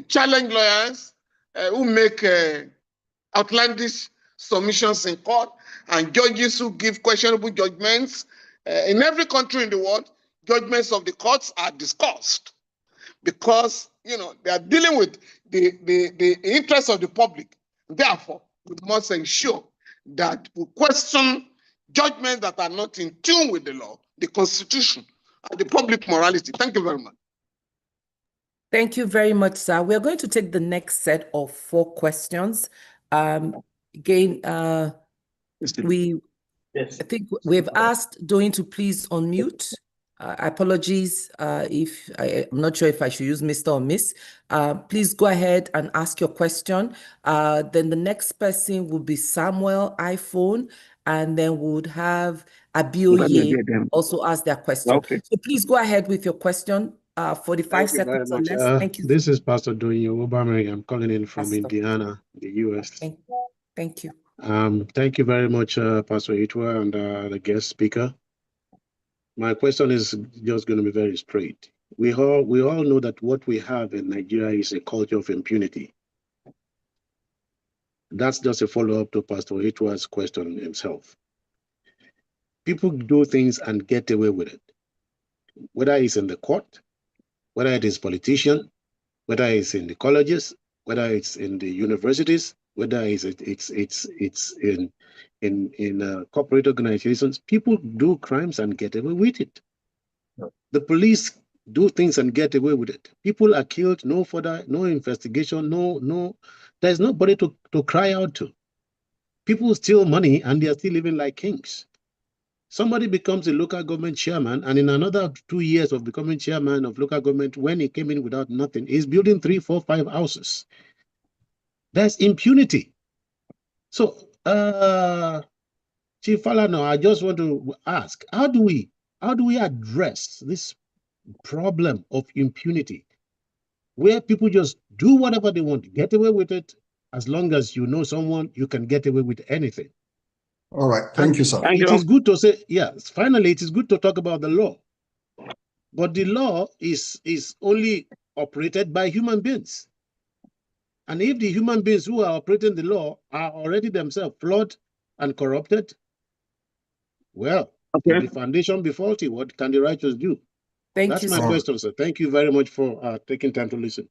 challenge lawyers who make outlandish submissions in court, and judges who give questionable judgments. In every country in the world, judgments of the courts are discussed because, you know, they are dealing with the interests of the public. Therefore, we must ensure that we question judgments that are not in tune with the law, the Constitution, and the public morality. Thank you very much. Thank you very much, sir. We're going to take the next set of 4 questions. Again, I think we've asked Doyin to please unmute. Apologies if I'm not sure if I should use Mr. or Miss. Please go ahead and ask your question. Then the next person will be Samuel iPhone, and then we would have Abioye also ask their question. Okay. So please go ahead with your question. 45 seconds or less. Thank you. This is Pastor Doyin Obamere. I'm calling in from Pastor. Indiana, the US. Thank you. Thank you very much, Pastor Itwa and the guest speaker. My question is just going to be very straight. We all know that what we have in Nigeria is a culture of impunity. That's just a follow-up to Pastor Itwa's question himself. People do things and get away with it, whether it's in the court, whether it is politician, whether it's in the colleges, whether it's in the universities, whether it's in corporate organizations. People do crimes and get away with it. The police do things and get away with it. People are killed, no investigation, no. There's nobody to cry out to. People steal money and they are still living like kings. Somebody becomes a local government chairman, and in another 2 years of becoming chairman of local government, when he came in without nothing, he's building 3, 4, 5 houses. There's impunity. So, Chief Falana, I just want to ask, how do we address this problem of impunity, where people just do whatever they want, get away with it? As long as you know someone, you can get away with anything. All right. Thank you, sir. It is good to say, yes, finally, it is good to talk about the law. But the law is only operated by human beings. And if the human beings who are operating the law are already themselves flawed and corrupted, well, if the foundation be faulty, what can the righteous do? That's my question, sir. Thank you very much for taking time to listen.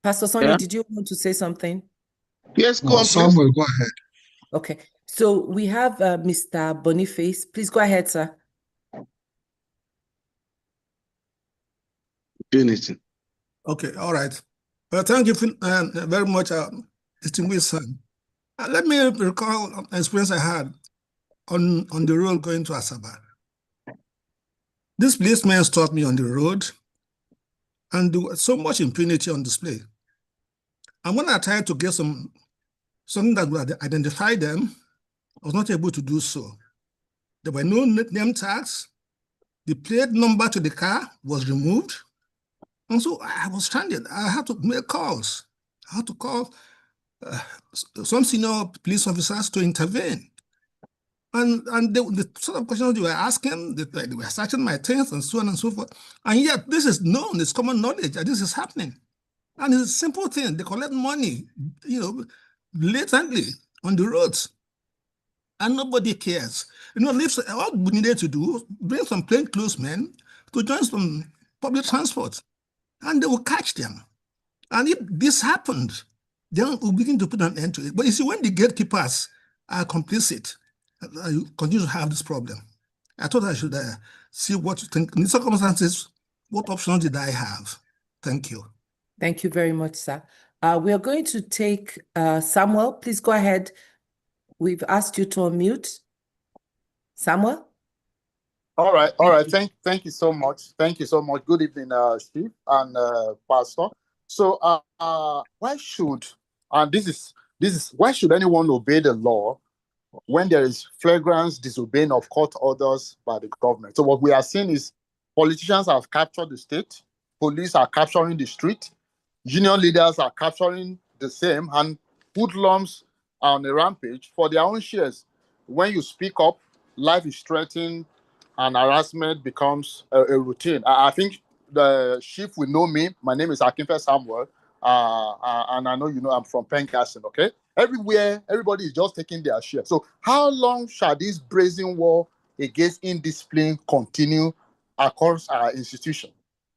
Pastor Sonny, did you want to say something? Yes, go on, please. Samuel, go ahead. Okay. So we have Mr. Boniface. Please go ahead, sir. Okay, all right. Thank you very much, distinguished son. Let me recall an experience I had on the road going to Asaba. This policeman stopped me on the road, and there was so much impunity on display. And when I tried to get something that would identify them, I was not able to do so. There were no name tags. The plate number to the car was removed. And so I was stranded. I had to make calls. I had to call some senior police officers to intervene. And the sort of questions they were asking, they were searching my things and so on and so forth. And yet this is known, it's common knowledge that this is happening. And it's a simple thing. They collect money, blatantly on the roads. And nobody cares. What we needed to do, bring some plainclothes men to join some public transport, and they will catch them. And if this happened, then we'll begin to put an end to it. But you see, when the gatekeepers are complicit, you continue to have this problem. I thought I should see what you think. In these circumstances, what options did I have? Thank you. Thank you very much, sir. We are going to take Samuel. Please go ahead. We've asked you to unmute. Samuel? All right. Thank you so much. Thank you so much. Good evening, Steve and Pastor. So why should anyone obey the law when there is flagrant disobeying of court orders by the government? So what we are seeing is politicians have captured the state, police are capturing the street, union leaders are capturing the same, and hoodlums are on a rampage for their own shares. When you speak up, life is threatened and harassment becomes a routine. I think the chief will know me. My name is Akinfe Samuel, and I know you know I'm from Pengassin, okay? Everywhere, everybody is just taking their share. So how long shall this brazen war against indiscipline continue across our institution?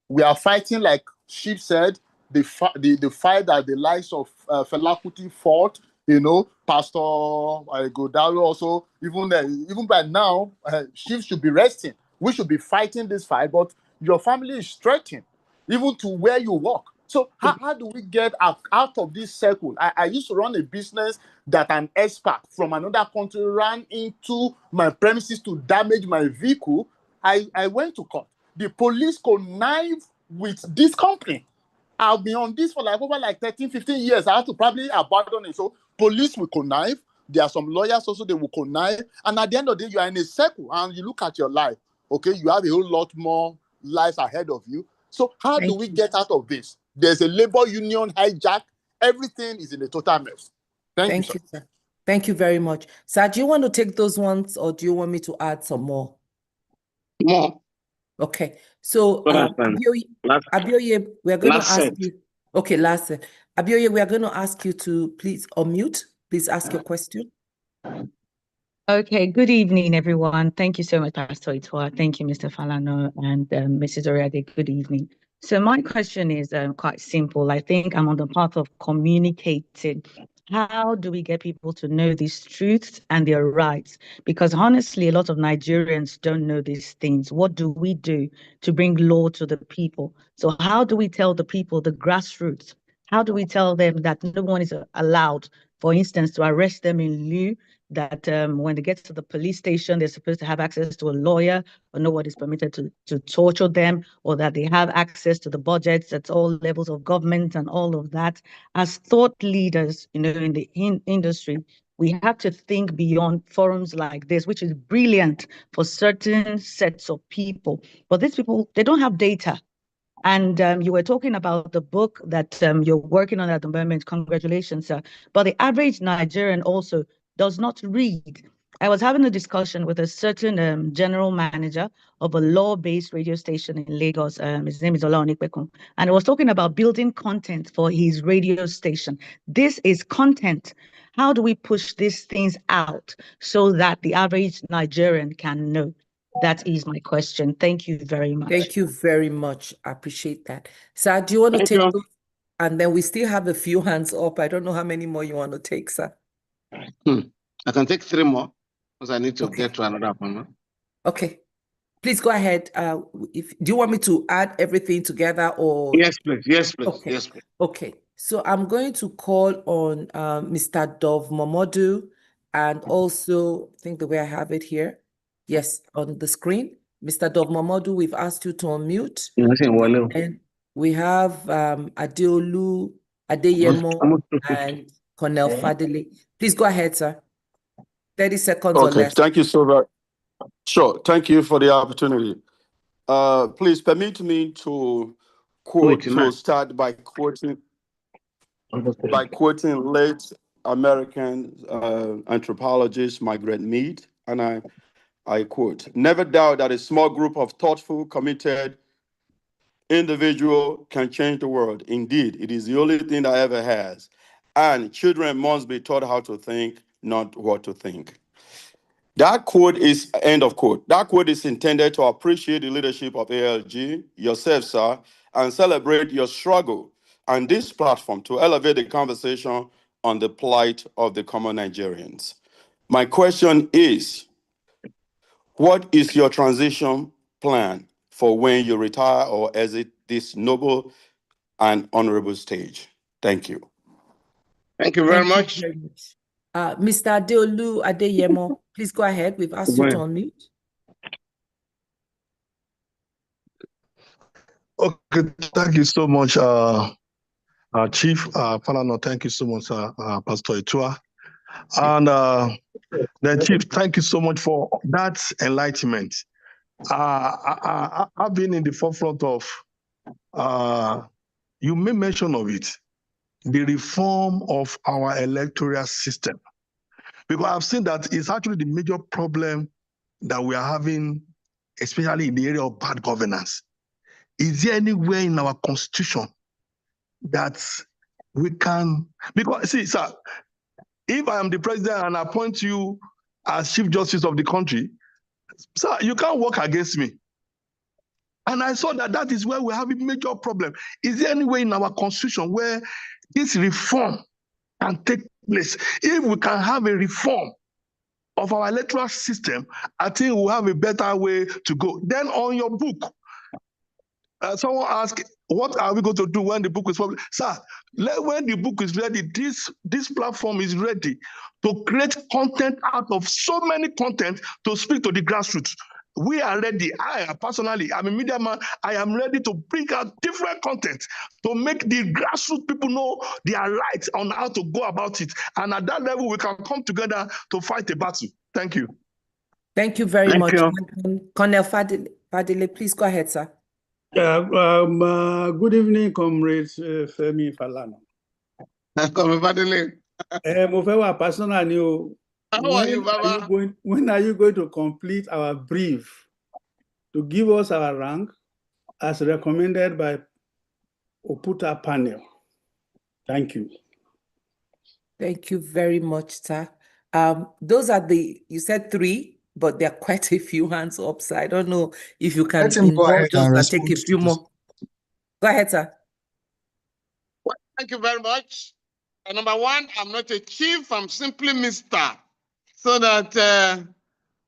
We are fighting, like Chief said, the fight that the likes of Fela Kuti fought, Pastor Godalo also, even by now, Chief should be resting. We should be fighting this fight, but your family is threatened, even to where you work. So how do we get out of this circle? I used to run a business that an expert from another country ran into my premises to damage my vehicle. I went to court. The police connived with this company. I've been on this for over 13, 15 years. I have to probably abandon it. So police will connive. There are some lawyers also, they will connive. And at the end of the day, you are in a circle and you look at your life. Okay, you have a whole lot more lives ahead of you. So how do we get out of this? There's a labor union hijack. Everything is in a total mess. Thank you, sir. Thank you very much. Sir, do you want to take those ones or do you want me to add some more? More. Okay. So, Abioye, we are going to ask you. Okay, last. Abioye, we are going to ask you to please unmute. Please ask your question. Okay, good evening, everyone. Thank you so much, Pastor Itwa. Thank you, Mr. Falana and Mrs. Oriade. Good evening. So my question is quite simple. I think I'm on the path of communicating. How do we get people to know these truths and their rights? Because honestly, a lot of Nigerians don't know these things. What do we do to bring law to the people? So how do we tell the people, the grassroots, how do we tell them that no one is allowed, for instance, to arrest them in lieu, that when they get to the police station, they're supposed to have access to a lawyer, or no one is permitted to torture them, or that they have access to the budgets at all levels of government and all of that. As thought leaders, in the industry, we have to think beyond forums like this, which is brilliant for certain sets of people. But these people, they don't have data. And you were talking about the book that you're working on at the moment. Congratulations, sir. But the average Nigerian also does not read. I was having a discussion with a certain general manager of a law-based radio station in Lagos. His name is Olaonipekun. And I was talking about building content for his radio station. This is content. How do we push these things out so that the average Nigerian can know? That is my question. Thank you very much. Thank you very much. I appreciate that. Sir, do you want to take those? And then we still have a few hands up. I don't know how many more you want to take, sir. I can take 3 more because I need to get to another appointment. Okay. Please go ahead. Do you want me to add everything together or? Yes, please. Yes, please. Okay. Yes, please. Okay. So I'm going to call on Mr. Dov Momodu, and also, I think the way I have it here, yes, on the screen, Mr. Dov Momodu, we've asked you to unmute. And we have Adeolu Adeyemo and Cornel Fadile. Please go ahead, sir. 30 seconds or Okay, less. thank you so much. Sure, thank you for the opportunity. Please permit me to start by quoting late American anthropologist Margaret Mead, and I quote, "Never doubt that a small group of thoughtful, committed individual can change the world. Indeed, it is the only thing that ever has. And children must be taught how to think, not what to think." That quote is, end of quote. That quote is intended to appreciate the leadership of ALG, yourself, sir, and celebrate your struggle on this platform to elevate the conversation on the plight of the common Nigerians. My question is, what is your transition plan for when you retire or exit this noble and honorable stage? Thank you. Thank you very much. Very much. Mr. Adeolu Adeyemo, please go ahead. We've asked you to unmute. Okay, thank you so much, Chief Falana. Thank you so much, Pastor Itua. And then, Chief, thank you so much for that enlightenment. I've been in the forefront of, you made mention of it, the reform of our electoral system. Because I've seen that it's actually the major problem that we are having, especially in the area of bad governance. Is there anywhere in our constitution that we can, because see, sir, if I am the president and I appoint you as Chief Justice of the country, sir, you can't work against me. And I saw that that is where we have a major problem. Is there any way in our constitution where this reform can take place? If we can have a reform of our electoral system, I think we'll have a better way to go. Then on your book, someone asked, what are we going to do when the book is published? Sir, when the book is ready, this platform is ready to create content out of so many content to speak to the grassroots. We are ready. I personally, I'm a media man. I am ready to bring out different content to make the grassroots people know their rights on how to go about it. And at that level, we can come together to fight a battle. Thank you. Thank you very much. Cornel Fadile, please go ahead, sir. Good evening, comrades Femi Falana. Comrade Fadile. Mo fẹ́ wà personal ni o. How are you, Baba? When are you going to complete our brief to give us our rank as recommended by Oputa panel? Thank you. Thank you very much, sir. Those are you said 3, but there are quite a few hands up, so I don't know if you can indulge us and take a few more. Go ahead, sir. Well, thank you very much. Number 1, I'm not a chief, I'm simply Mr. So that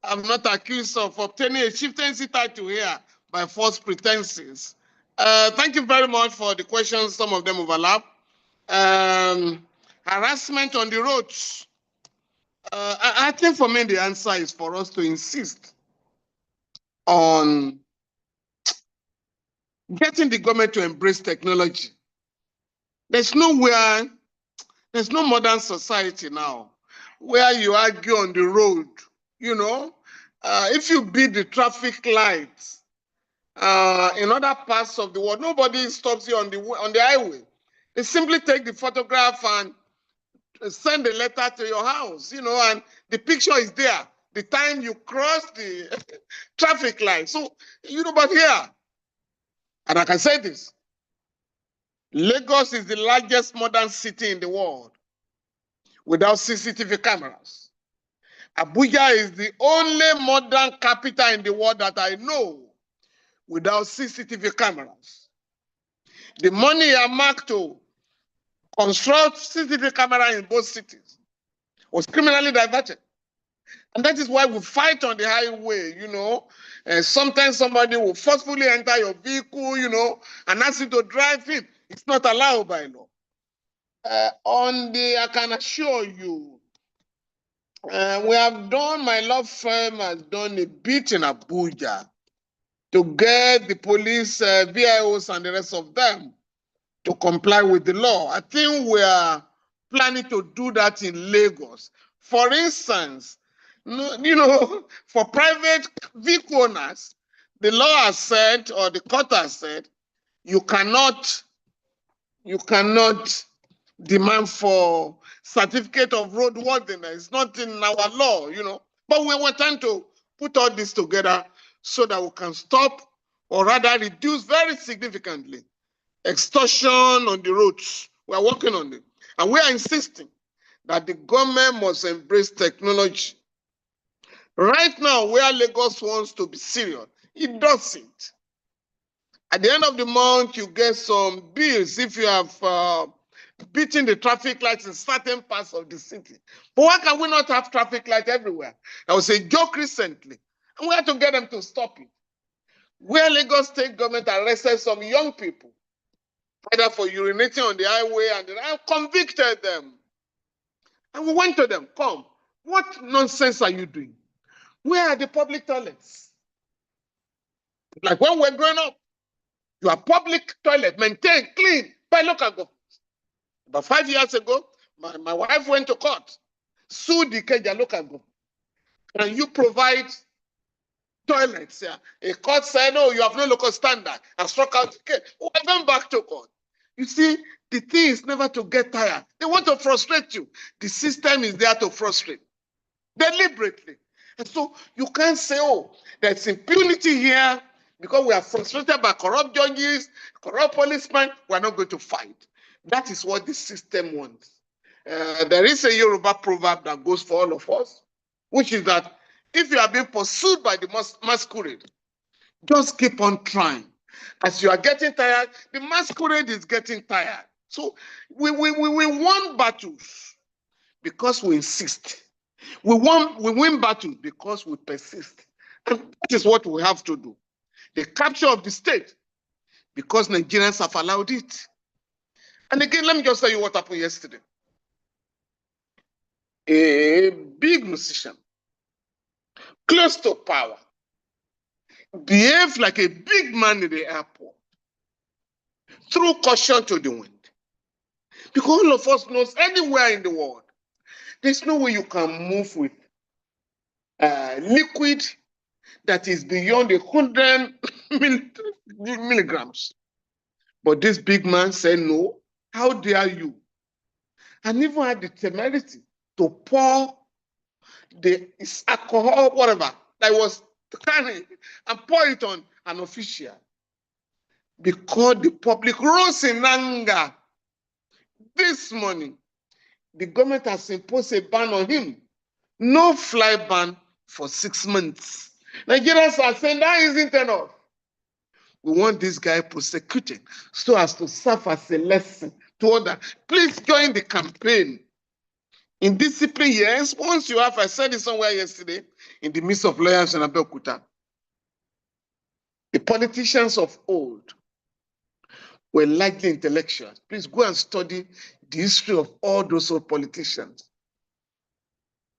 I'm not accused of obtaining a chieftaincy title here by false pretenses. Thank you very much for the questions. Some of them overlap. Harassment on the roads. I think for me, the answer is for us to insist on getting the government to embrace technology. There's no modern society now where you argue on the road. You know, if you beat the traffic lights in other parts of the world, nobody stops you on the highway. They simply take the photograph and send a letter to your house, you know, and the picture is there the time you cross the traffic light. So, you know, but here, and I can say this, Lagos is the largest modern city in the world without CCTV cameras. Abuja is the only modern capital in the world that I know without CCTV cameras. The money earmarked to construct CCTV camera in both cities was criminally diverted. And that is why we fight on the highway, you know. Sometimes somebody will forcefully enter your vehicle, you know, and ask you to drive in. It's not allowed by law. I can assure you, we have done, my law firm has done a bit in Abuja to get the police, VIOs and the rest of them to comply with the law. I think we are planning to do that in Lagos. For instance, you know, for private vehicle owners, the law has said, or the court has said, you cannot demand for certificate of roadworthiness. It's not in our law, you know. But we were trying to put all this together so that we can stop, or rather reduce very significantly, extortion on the roads. We are working on it. And we are insisting that the government must embrace technology. Right now, where Lagos wants to be serious, it doesn't. At the end of the month, you get some bills if you have beaten the traffic lights in certain parts of the city. But why can we not have traffic light everywhere? There was a joke recently, and we had to get them to stop it. Where Lagos state government arrested some young people, either for urinating on the highway, and I convicted them. And we went to them, come, what nonsense are you doing? Where are the public toilets? Like when we're growing up, your public toilet, maintained, clean, by local government. About 5 years ago, my wife went to court, sued the Ikeja local government. And you provide toilets. Yeah. A court said, no, you have no local standard, and struck out the case. We went back to court. You see, the thing is never to get tired. They want to frustrate you. The system is there to frustrate deliberately. And so you can't say, oh, there's impunity here because we are frustrated by corrupt judges, corrupt policemen. We're not going to fight. That is what the system wants. There is a Yoruba proverb that goes for all of us, which is that if you are being pursued by the masquerade, just keep on trying. As you are getting tired, the masquerade is getting tired. So we won battles because we insist. We win battles because we persist. And that is what we have to do. The capture of the state, because Nigerians have allowed it. And again, let me just tell you what happened yesterday. A big musician, close to power, behaved like a big man in the airport, threw caution to the wind. Because all of us knows anywhere in the world, there's no way you can move with liquid that is beyond 100 milligrams. But this big man said, no, how dare you? And even had the temerity to pour the alcohol, whatever, that was carrying, and pour it on an official. Because the public rose in anger. This morning, the government has imposed a ban on him. No fly ban for 6 months. Nigerians are saying that isn't enough. We want this guy prosecuted so as to serve as a lesson to others. Please join the campaign. In discipline, yes, once you have, I said it somewhere yesterday, in the midst of lawyers in Abeokuta, the politicians of old were likely intellectuals. Please go and study the history of all those old politicians.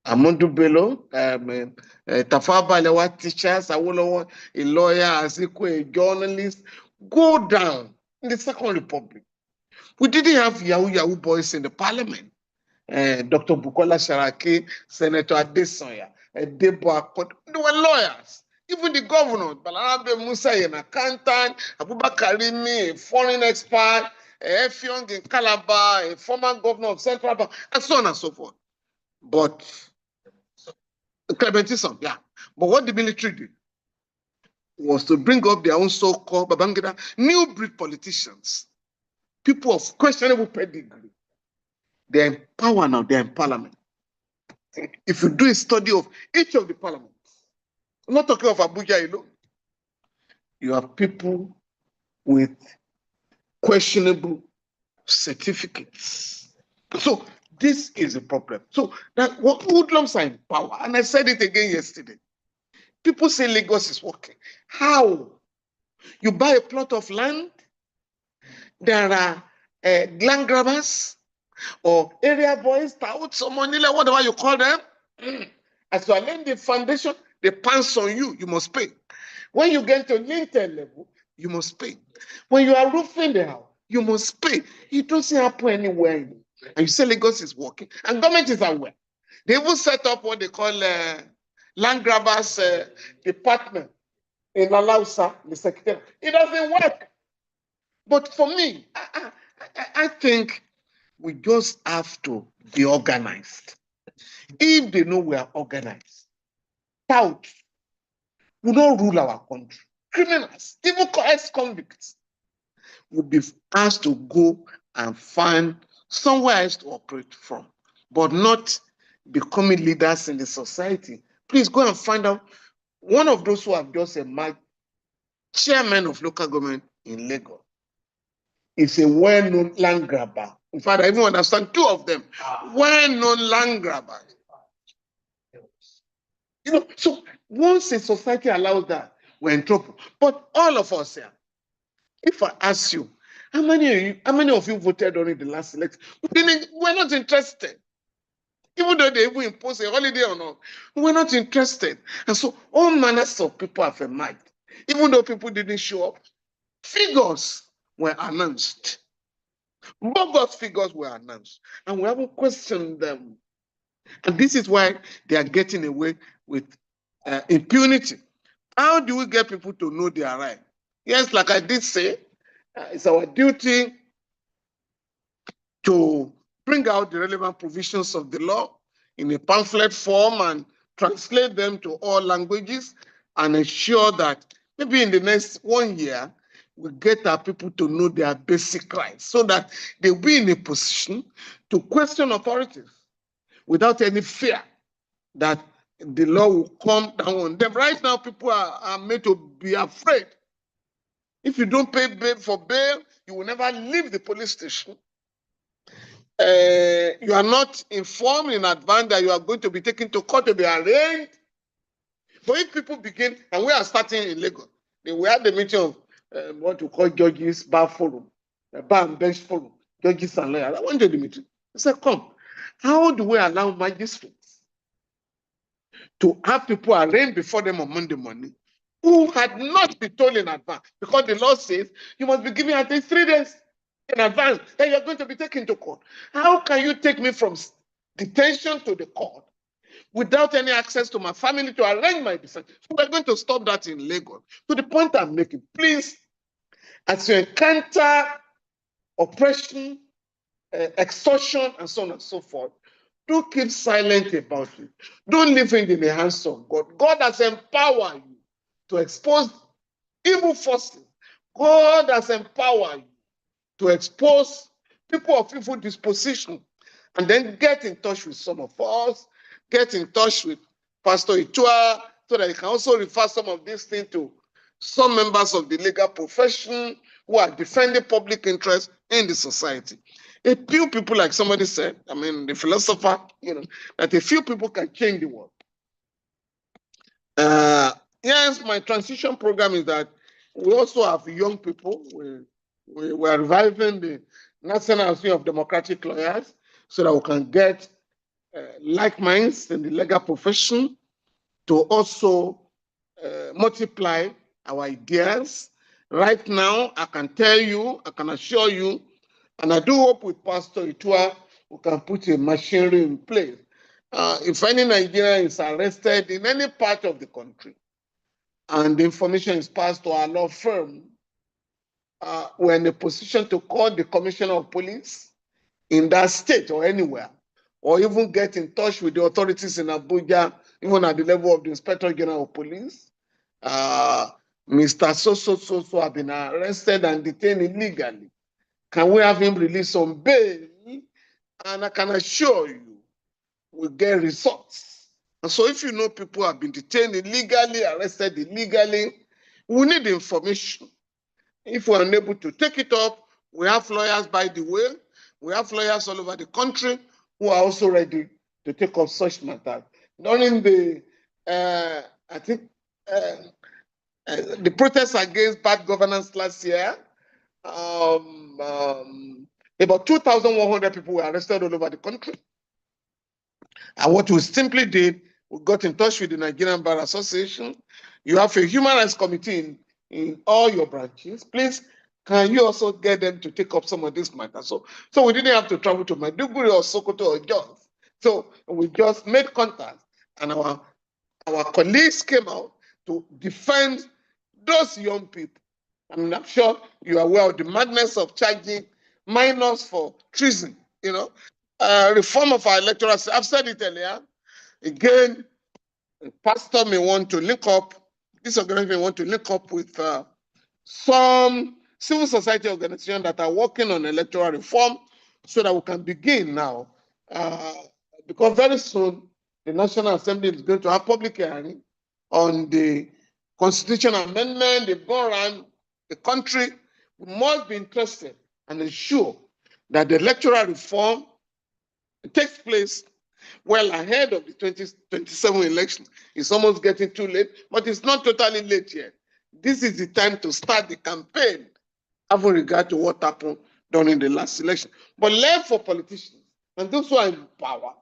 Amadou Bello, Tafawa Balewa, teachers, Awolowo, a lawyer, Azikiwe, a journalist. Go down in the Second Republic. We didn't have Yahoo boys in the parliament. Dr. Bukola Saraki, Senator Adesanya, Debo Akpot, they were lawyers. Even the governor, Balarabe Musa, an accountant, Abubakar Rimi, a foreign expert, Effiong in Calabar, a former governor of Central Bank, and so on and so forth. But Clementison, yeah. But what the military did was to bring up their own so-called Babangida new breed politicians, people of questionable pedigree. They're in power now, they're in parliament. If you do a study of each of the parliaments, I'm not talking of Abuja alone, you have people with questionable certificates. So this is a problem. So that what hoodlums are in power, and I said it again yesterday. People say Lagos is working. How? You buy a plot of land, there are land grabbers, or area boys, touts, or money, whatever you call them. As you are laying the foundation, they pass on you, you must pay. When you get to lintel level, you must pay. When you are roofing the house, you must pay. It doesn't happen anywhere. And you say Lagos is working, and government is aware. They even set up what they call land grabbers department in Alausa, the secretary. It doesn't work. But for me, I think we just have to be organized. If they know we are organized, touts will not rule our country. Criminals, even ex-convicts, will be asked to go and find somewhere else to operate from, but not becoming leaders in the society. Please go and find out one of those who have just emerged chairman of local government in Lagos. Is a well-known land grabber. In fact, I even understand two of them, well-known land grabbers. You know, so once a society allows that, we're in trouble. But all of us here, if I ask you, how many of you voted during the last election? We're not interested. Even though they even impose a holiday on us, we're not interested. And so all manners of people have emerged. Even though people didn't show up, figures were announced. Bogus figures were announced, and we haven't questioned them. And this is why they are getting away with impunity. How do we get people to know they are right? Yes, like I did say, it's our duty to bring out the relevant provisions of the law in a pamphlet form and translate them to all languages and ensure that maybe in the next 1 year, we get our people to know their basic rights so that they'll be in a position to question authorities without any fear that the law will come down on them. Right now, people are made to be afraid. If you don't pay bail for bail, you will never leave the police station. You are not informed in advance that you are going to be taken to court to be arraigned. But if people begin, and we are starting in Lagos, we had the meeting of what we call judges bar forum, bar and bench forum, judges and lawyers. I went to the meeting. I said, come, how do we allow magistrates to have people arraigned before them on Monday morning who had not been told in advance? Because the law says you must be given at least 3 days in advance that you're going to be taken to court. How can you take me from detention to the court without any access to my family to arrange my defense? So we're going to stop that in Lagos. To the point I'm making, please, as you encounter oppression, extortion, and so on and so forth, do keep silent about it. Don't leave it in the hands of God. God has empowered you to expose evil forces. God has empowered you to expose people of evil disposition, and then get in touch with some of us, get in touch with Pastor Itua, so that he can also refer some of these things to some members of the legal profession who are defending public interest in the society. A few people, like somebody said, I mean, the philosopher, that a few people can change the world. Yes, my transition program is that we also have young people. We are reviving the National Association of Democratic Lawyers so that we can get like minds in the legal profession to also multiply our ideas. Right now, I can tell you, I can assure you, and I do hope with Pastor Itua, we can put a machinery in place. If any Nigerian is arrested in any part of the country, and the information is passed to our law firm, we're in a position to call the commissioner of police in that state or anywhere, or even get in touch with the authorities in Abuja, even at the level of the Inspector General of Police. Mr. So have been arrested and detained illegally. Can we have him released on bail? And I can assure you, we'll get results. And so if you know people have been detained illegally, arrested illegally, we need information. If we're unable to take it up, we have lawyers, by the way. We have lawyers all over the country who are also ready to take up such matters. During the, the protests against bad governance last year, About 2,100 people were arrested all over the country. And what we simply did, we got in touch with the Nigerian Bar Association. You have a human rights committee in all your branches. Please, can you also get them to take up some of this matter? So we didn't have to travel to Maiduguri or Sokoto or Jos. So we just made contact, and our colleagues came out to defend those young people. I mean, I'm sure you are aware of the madness of charging minors for treason, you know. Reform of our electoral system. I've said it earlier. Again, pastor may want to link up, this organization may want to link up with some civil society organizations that are working on electoral reform so that we can begin now. Because very soon, the National Assembly is going to have public hearing on the constitutional amendment, the go around the country. We must be interested and ensure that the electoral reform takes place well ahead of the 2027 election. It's almost getting too late, but it's not totally late yet. This is the time to start the campaign, having regard to what happened during the last election. But left for politicians and those who are in power,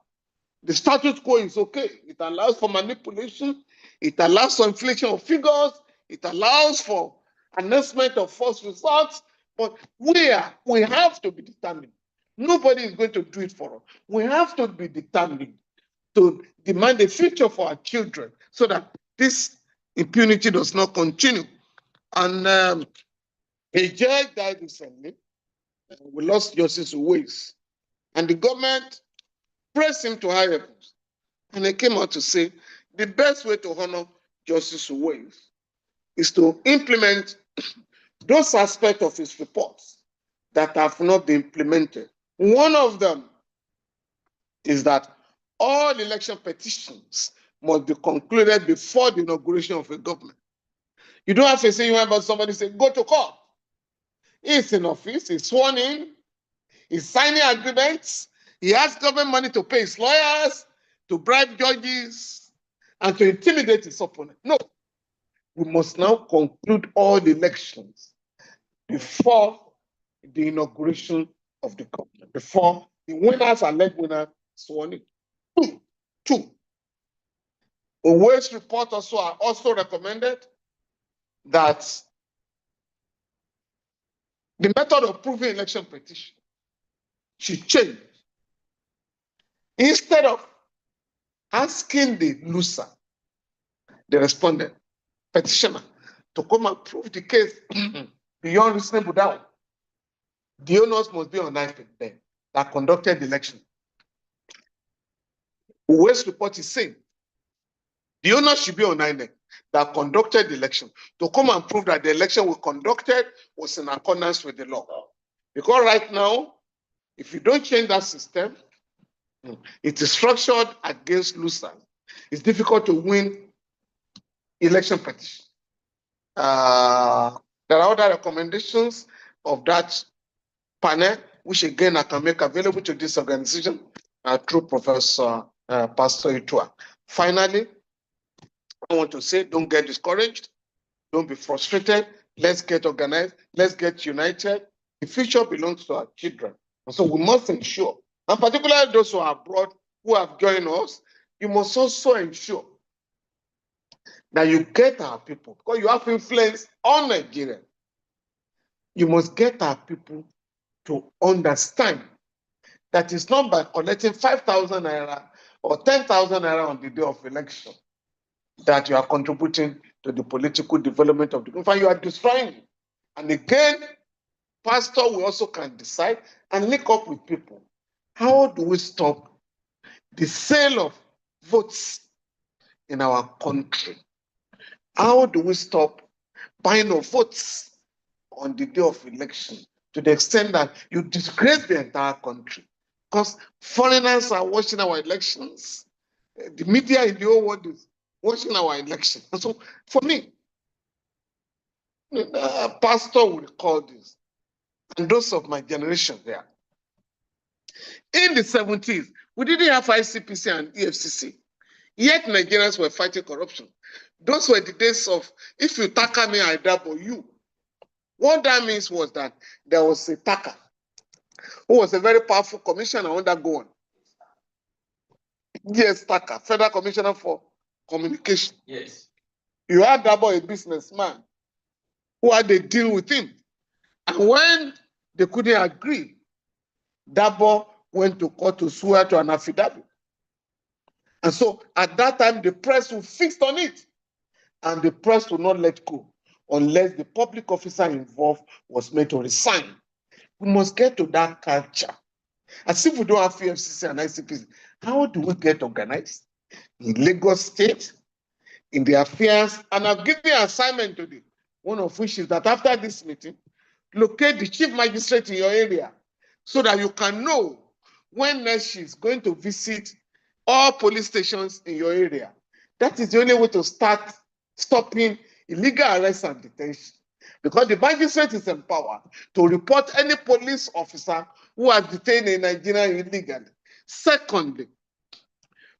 the status quo is okay. It allows for manipulation. It allows for inflation of figures. It allows for announcement of false results. But we have to be determined. Nobody is going to do it for us. We have to be determined to demand a future for our children so that this impunity does not continue. And a judge died recently. We lost Justice Uwais. And the government pressed him to high heavens. And they came out to say the best way to honor Justice Uwais is to implement those aspects of his reports that have not been implemented. One of them is that all election petitions must be concluded before the inauguration of a government. You don't have to say you have about somebody say, go to court. He's in office, he's sworn in, he's signing agreements, he has government money to pay his lawyers, to bribe judges, and to intimidate his opponent. No, we must now conclude all the elections before the inauguration of the government, before the winners and leg winners sworn in. Two. Uwais report also recommended that the method of proving election petition should change. Instead of asking the loser, the respondent, petitioner, to come and prove the case beyond reasonable doubt, the onus must be on them that conducted the election. Uwais report is saying the onus should be on INEC that conducted the election to come and prove that the election we conducted was in accordance with the law. Because right now, if you don't change that system, it is structured against losers. It's difficult to win election petition. There are other recommendations of that panel, which again I can make available to this organization through Professor Pastor Itua. Finally, I want to say, don't get discouraged, don't be frustrated. Let's get organized, let's get united. The future belongs to our children. And so we must ensure, and particularly those who are abroad, who have joined us, you must also ensure that you get our people, because you have influence on Nigeria. You must get our people to understand that it's not by collecting 5,000 naira or 10,000 naira on the day of election that you are contributing to the political development of the country. You are destroying it. And again, pastor, we also can decide and link up with people. How do we stop the sale of votes in our country? How do we stop buying of votes on the day of election to the extent that you disgrace the entire country? Because foreigners are watching our elections. The media in the whole world is watching our election. And so for me, pastor will recall this, and those of my generation there. In the 70s, we didn't have ICPC and EFCC, yet Nigerians were fighting corruption. Those were the days of, if you taka me, I double you. What that means was that there was a taka who was a very powerful commissioner under Gowon. Yes, Taka, Federal Commissioner for Communication. Yes. You had Dabo, a businessman, who had a deal with him. And when they couldn't agree, Dabo went to court to swear to an affidavit. And so at that time, the press was fixed on it. And the press would not let go unless the public officer involved was made to resign. We must get to that culture. As if we don't have FCC and ICPC, how do we get organized? In Lagos State, in the affairs, and I've given an assignment today, one of which is that after this meeting, locate the chief magistrate in your area so that you can know when next she's going to visit all police stations in your area. That is the only way to start stopping illegal arrests and detention. Because the magistrate is empowered to report any police officer who has detained a Nigerian illegally. Secondly,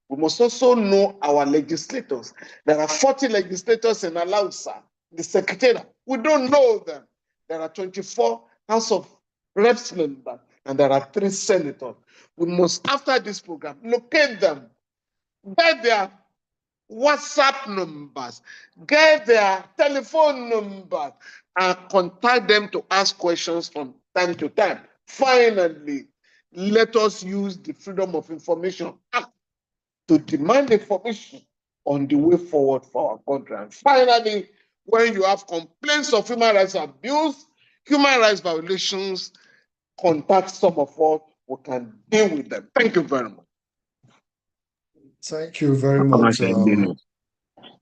we must also know our legislators. There are 40 legislators in Alausa, the secretariat. We don't know them. There are 24 House of Reps members, and there are 3 senators. We must, after this program, locate them, get their WhatsApp numbers, get their telephone numbers, and contact them to ask questions from time to time. Finally, let us use the Freedom of Information Act to demand information on the way forward for our country. And finally, when you have complaints of human rights abuse, human rights violations, contact some of us who can deal with them. Thank you very much. Thank you very much,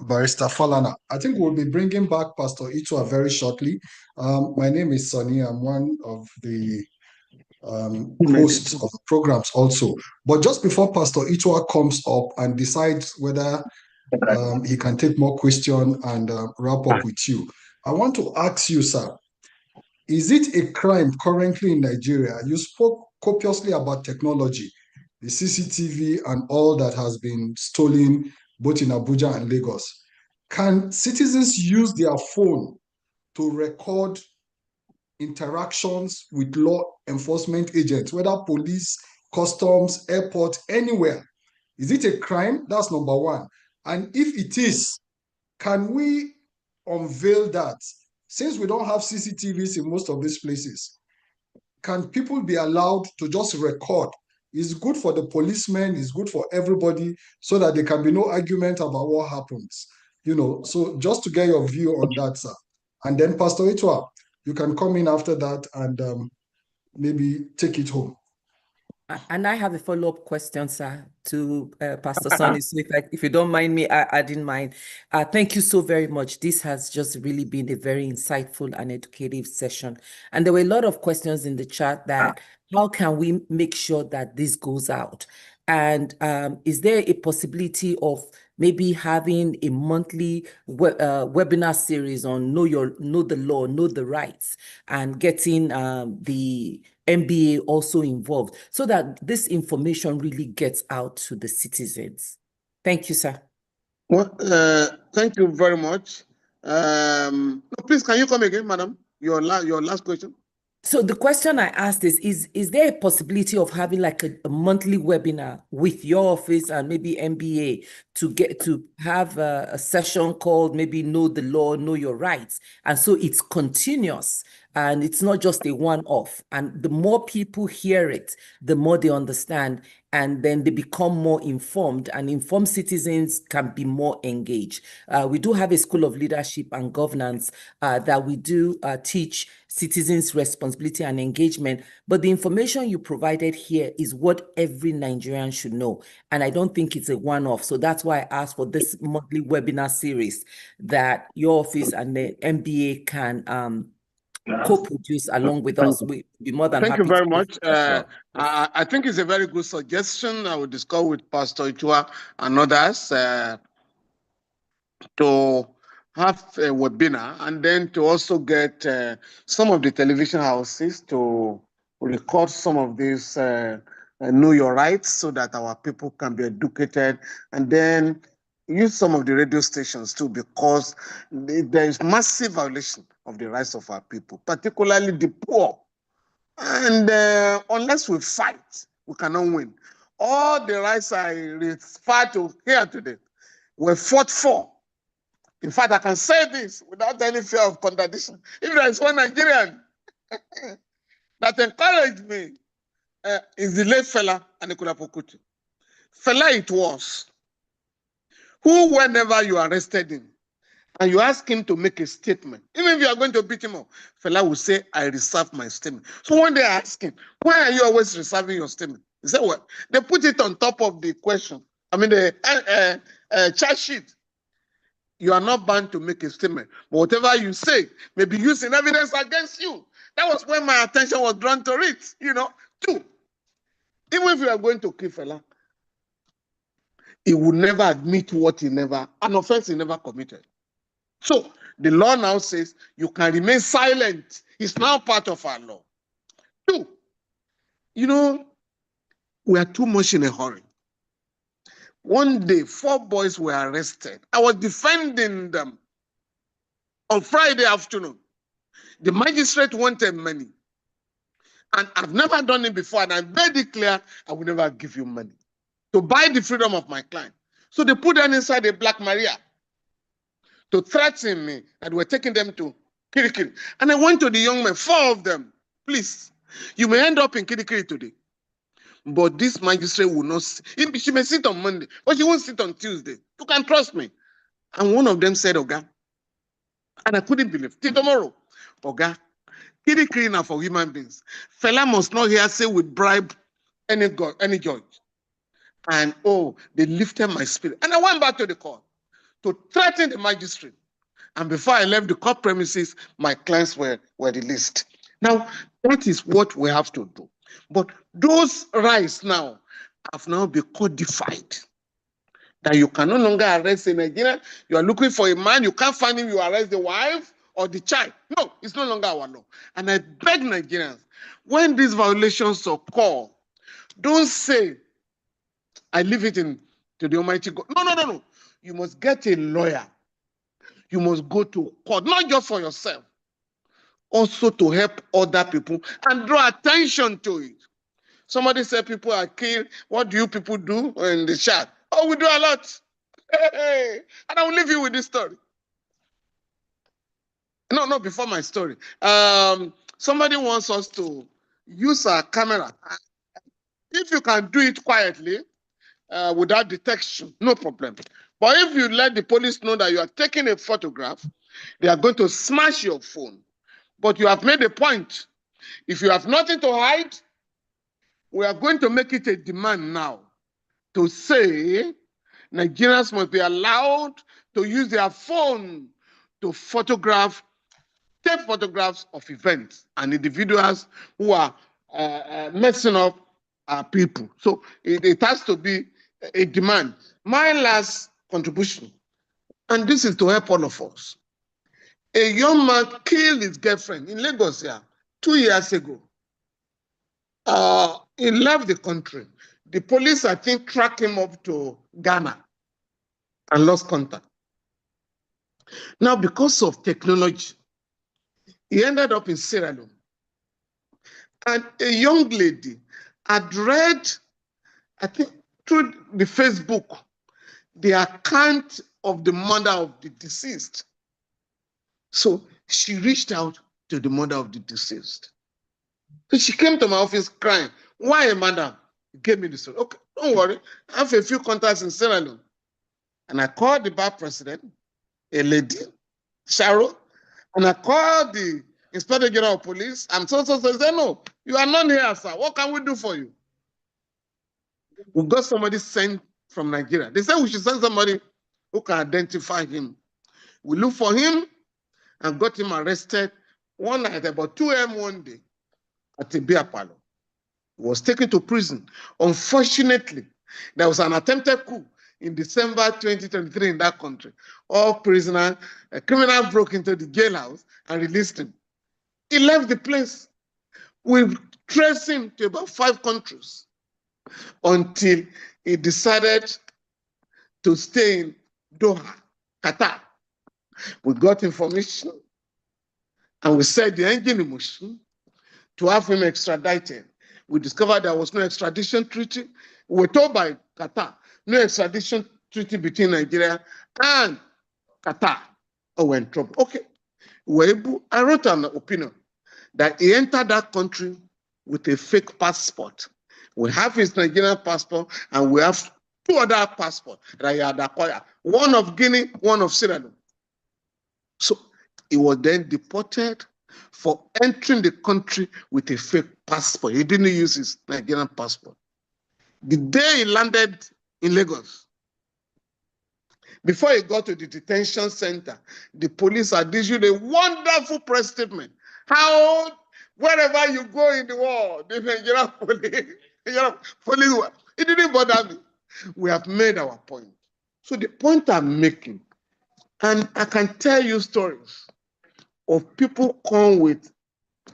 Barrister Falana. I think we'll be bringing back Pastor Itua very shortly. My name is Sonny. I'm one of the hosts of the programs also. But just before Pastor Itua comes up and decides whether he can take more questions and wrap up with you, I want to ask you, sir, is it a crime currently in Nigeria? You spoke copiously about technology, the CCTV and all that has been stolen both in Abuja and Lagos. Can citizens use their phone to record interactions with law enforcement agents, whether police, customs, airport, anywhere? Is it a crime? That's number one. And if it is, can we unveil that? Since we don't have CCTVs in most of these places, can people be allowed to just record? It's good for the policemen, it's good for everybody, so that there can be no argument about what happens. You know, so just to get your view on that, sir. And then Pastor Itua, you can come in after that and maybe take it home. And I have a follow-up question, sir, to Pastor Sonny. So if you don't mind me adding mine. Thank you so very much. This has just really been a very insightful and educative session. And there were a lot of questions in the chat that how can we make sure that this goes out? And is there a possibility of maybe having a monthly webinar series on know the law, know the rights, and getting the MBA also involved so that this information really gets out to the citizens? Thank you, sir. Well, thank you very much. Please, can you come again, madam? Your last question. So the question I asked is there a possibility of having like a monthly webinar with your office and maybe MBA to have a session called maybe Know the Law, Know Your Rights? And so it's continuous and it's not just a one-off. And the more people hear it, the more they understand, and then they become more informed, and informed citizens can be more engaged. We do have a School of Leadership and Governance that we do teach citizens' responsibility and engagement, but the information you provided here is what every Nigerian should know. And I don't think it's a one-off. So that's why I asked for this monthly webinar series that your office and the MBA can co-produce along with us. We'd be more than happy. Thank you very much. I think it's a very good suggestion. I will discuss with Pastor Itua and others to have a webinar, and then to also get some of the television houses to record some of these Know Your Rights so that our people can be educated, and then use some of the radio stations too, because there is massive violation of the rights of our people, particularly the poor. And unless we fight, we cannot win. All the rights I refer to here today were fought for. In fact, I can say this without any fear of contradiction. If there is one Nigerian that encouraged me, is the late Fela Anikulapo Kuti. Fela it was, who whenever you arrested him, and you ask him to make a statement, even if you are going to beat him up, Fela will say, I reserve my statement. So when they ask him, why are you always reserving your statement? He said, well, they put it on top of the question. I mean, the charge sheet. You are not bound to make a statement, but whatever you say may be used in evidence against you. That was when my attention was drawn to it, you know. Two, even if you are going to kill Fela, he would never admit an offense he never committed. So the law now says you can remain silent. It's now part of our law. Two, you know, we are too much in a hurry. One day, 4 boys were arrested. I was defending them on Friday afternoon. The magistrate wanted money. And I've never done it before, and I'm very clear I will never give you money to buy the freedom of my client. So they put them inside a Black Maria to threaten me, and we're taking them to Kirikiri. And I went to the young men, 4 of them, please, you may end up in Kirikiri today, but this magistrate will not, she may sit on Monday, but she won't sit on Tuesday. You can trust me. And one of them said, Oga, and I couldn't believe, till tomorrow, Oga, Kirikiri now for human beings. Fela must not hear say we bribe any judge. And oh, they lifted my spirit. And I went back to the court to threaten the magistrate. And before I left the court premises, my clients were released. Now, that is what we have to do. But those rights now have now been codified. That you can no longer arrest a Nigerian. You are looking for a man, you can't find him, you arrest the wife or the child. No, it's no longer our law. And I beg Nigerians, when these violations occur, don't say, I leave it to the Almighty God. No. You must get a lawyer. You must go to court, not just for yourself, also to help other people and draw attention to it. Somebody said people are killed. What do you people do in the chat? Oh, we do a lot. Hey. And I will leave you with this story. No, before my story. Somebody wants us to use our camera. If you can do it quietly, without detection, no problem. But if you let the police know that you are taking a photograph, they are going to smash your phone. But you have made a point. If you have nothing to hide, we are going to make it a demand now to say Nigerians must be allowed to use their phone to take photographs of events and individuals who are messing up our people. So it has to be a demand. My last contribution, and this is to help all of us. A young man killed his girlfriend in Lagos here 2 years ago. He left the country. The police, I think, tracked him up to Ghana and lost contact. Now, because of technology, he ended up in Sierra Leone. And a young lady had read, I think, through the Facebook, the account of the mother of the deceased. So she reached out to the mother of the deceased. So she came to my office crying. Why, madam? Gave me the story. Okay, don't worry. I have a few contacts in Sierra Leone. And I called the bar president, a lady, Cheryl, and I called the Inspector General of Police, and so. They said, no, you are not here, sir. What can we do for you? We got somebody sent from Nigeria. They said we should send somebody who can identify him. We looked for him and got him arrested one night, about 2 a.m. one day, at the beer parlor. He was taken to prison. Unfortunately, there was an attempted coup in December 2023 in that country. All prisoners, a criminal broke into the jailhouse and released him. He left the place. We traced him to about 5 countries until he decided to stay in Doha, Qatar. We got information and we set the engine in motion to have him extradited. We discovered there was no extradition treaty. We were told by Qatar, no extradition treaty between Nigeria and Qatar. Oh, we're in trouble. Okay. I wrote an opinion that he entered that country with a fake passport. We have his Nigerian passport and we have 2 other passports that he had acquired. One of Guinea, one of Sierra Leone. So he was then deported for entering the country with a fake passport. He didn't use his Nigerian passport. The day he landed in Lagos, before he got to the detention center, the police had issued a wonderful press statement. How, wherever you go in the world, the Nigerian police, it didn't bother me. We have made our point. So the point I'm making, and I can tell you stories of people come with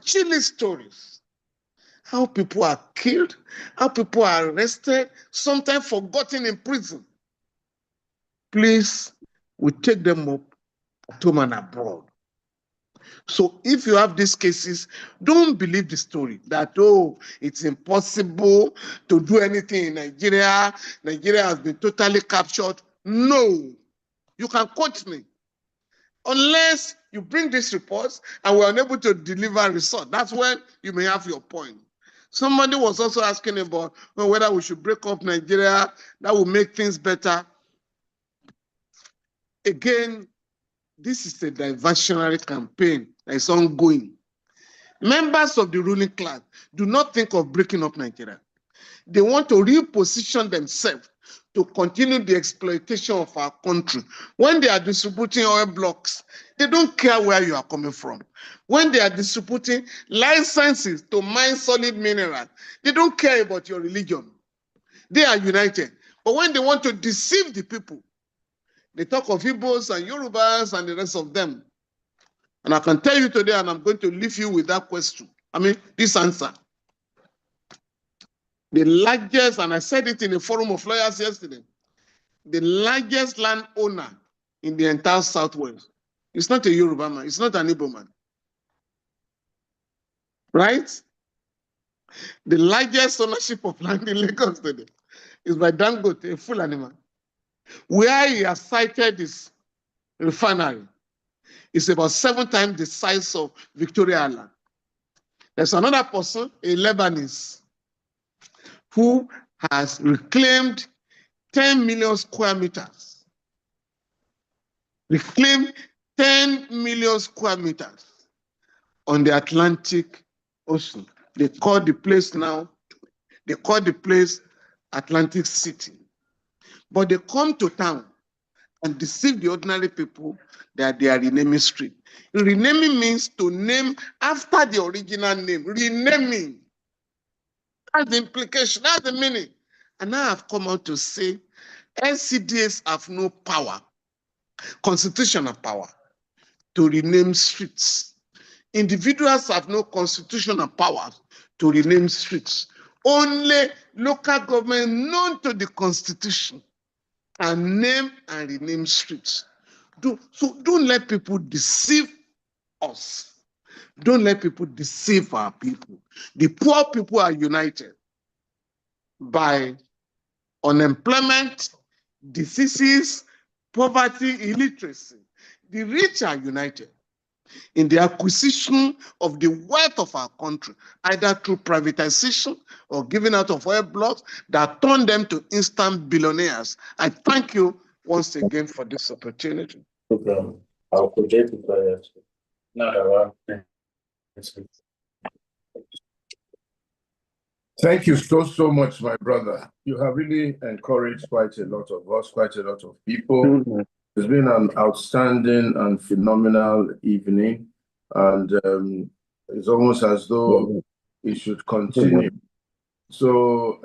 chilly stories, how people are killed, how people are arrested, sometimes forgotten in prison. Please, we take them up at home and abroad. So if you have these cases, don't believe the story that, oh, it's impossible to do anything in Nigeria. Nigeria has been totally captured. No, you can quote me. Unless you bring these reports and we're unable to deliver results, that's when you may have your point. Somebody was also asking about whether we should break up Nigeria, that will make things better. Again, this is a diversionary campaign that is ongoing. Members of the ruling class do not think of breaking up Nigeria. They want to reposition themselves to continue the exploitation of our country. When they are distributing oil blocks, they don't care where you are coming from. When they are distributing licenses to mine solid minerals, they don't care about your religion. They are united. But when they want to deceive the people, they talk of Igbos and Yorubas and the rest of them. And I can tell you today, and I'm going to leave you with that question. This answer. The largest, and I said it in a forum of lawyers yesterday, the largest landowner in the entire Southwest. It's not a Yoruba man, it's not an Igbo man. Right? The largest ownership of land in Lagos today is by Dangote, a Fulani man. Where he has sited his refinery is about 7 times the size of Victoria Island. There's another person, a Lebanese, who has reclaimed 10 million square meters. Reclaimed 10 million square meters on the Atlantic Ocean. They call the place now, they call the place Atlantic City. But they come to town and deceive the ordinary people that they are renaming street. Renaming means to name after the original name. Renaming. That's the implication, that's the meaning. And now I've come out to say NCDAs have no power, constitutional power, to rename streets. Individuals have no constitutional power to rename streets. Only local government known to the Constitution can name and rename streets. So don't let people deceive us. Don't let people deceive our people. The poor people are united by unemployment, diseases, poverty, illiteracy. The rich are united in the acquisition of the wealth of our country, either through privatization or giving out of oil blocks that turn them to instant billionaires. I thank you once again for this opportunity. I'll project it now. Thank you so much, my brother. You have really encouraged quite a lot of us, quite a lot of people. It's been an outstanding and phenomenal evening, and it's almost as though it should continue. So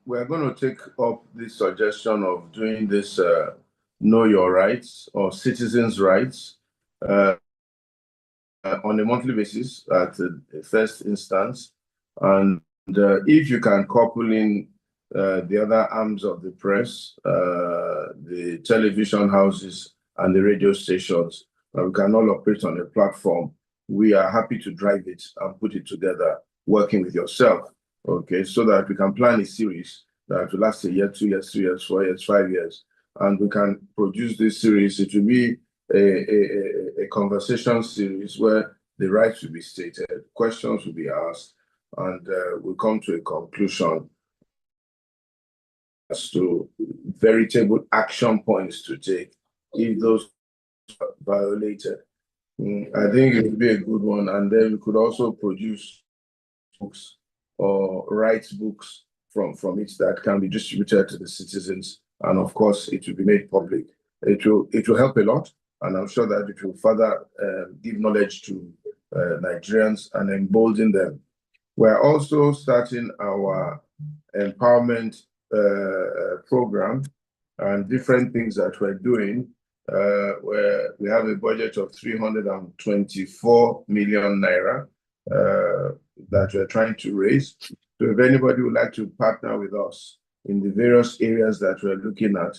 we're going to take up this suggestion of doing this Know Your Rights or Citizens' Rights on a monthly basis at the first instance. And if you can couple in the other arms of the press, the television houses and the radio stations, we can all operate on a platform. We are happy to drive it and put it together working with yourself, okay, so that we can plan a series that will last a year, 2 years, 3 years, 4 years, 5 years, and we can produce this series. It will be a conversation series where the rights will be stated, questions will be asked, and we'll come to a conclusion as to veritable action points to take if those are violated. I think it would be a good one, and then we could also produce books or write books from it that can be distributed to the citizens, and of course it will be made public. It will help a lot, and I'm sure that it will further give knowledge to Nigerians and embolden them. We're also starting our empowerment program and different things that we're doing, where we have a budget of 324 million naira that we're trying to raise. So if anybody would like to partner with us in the various areas that we're looking at,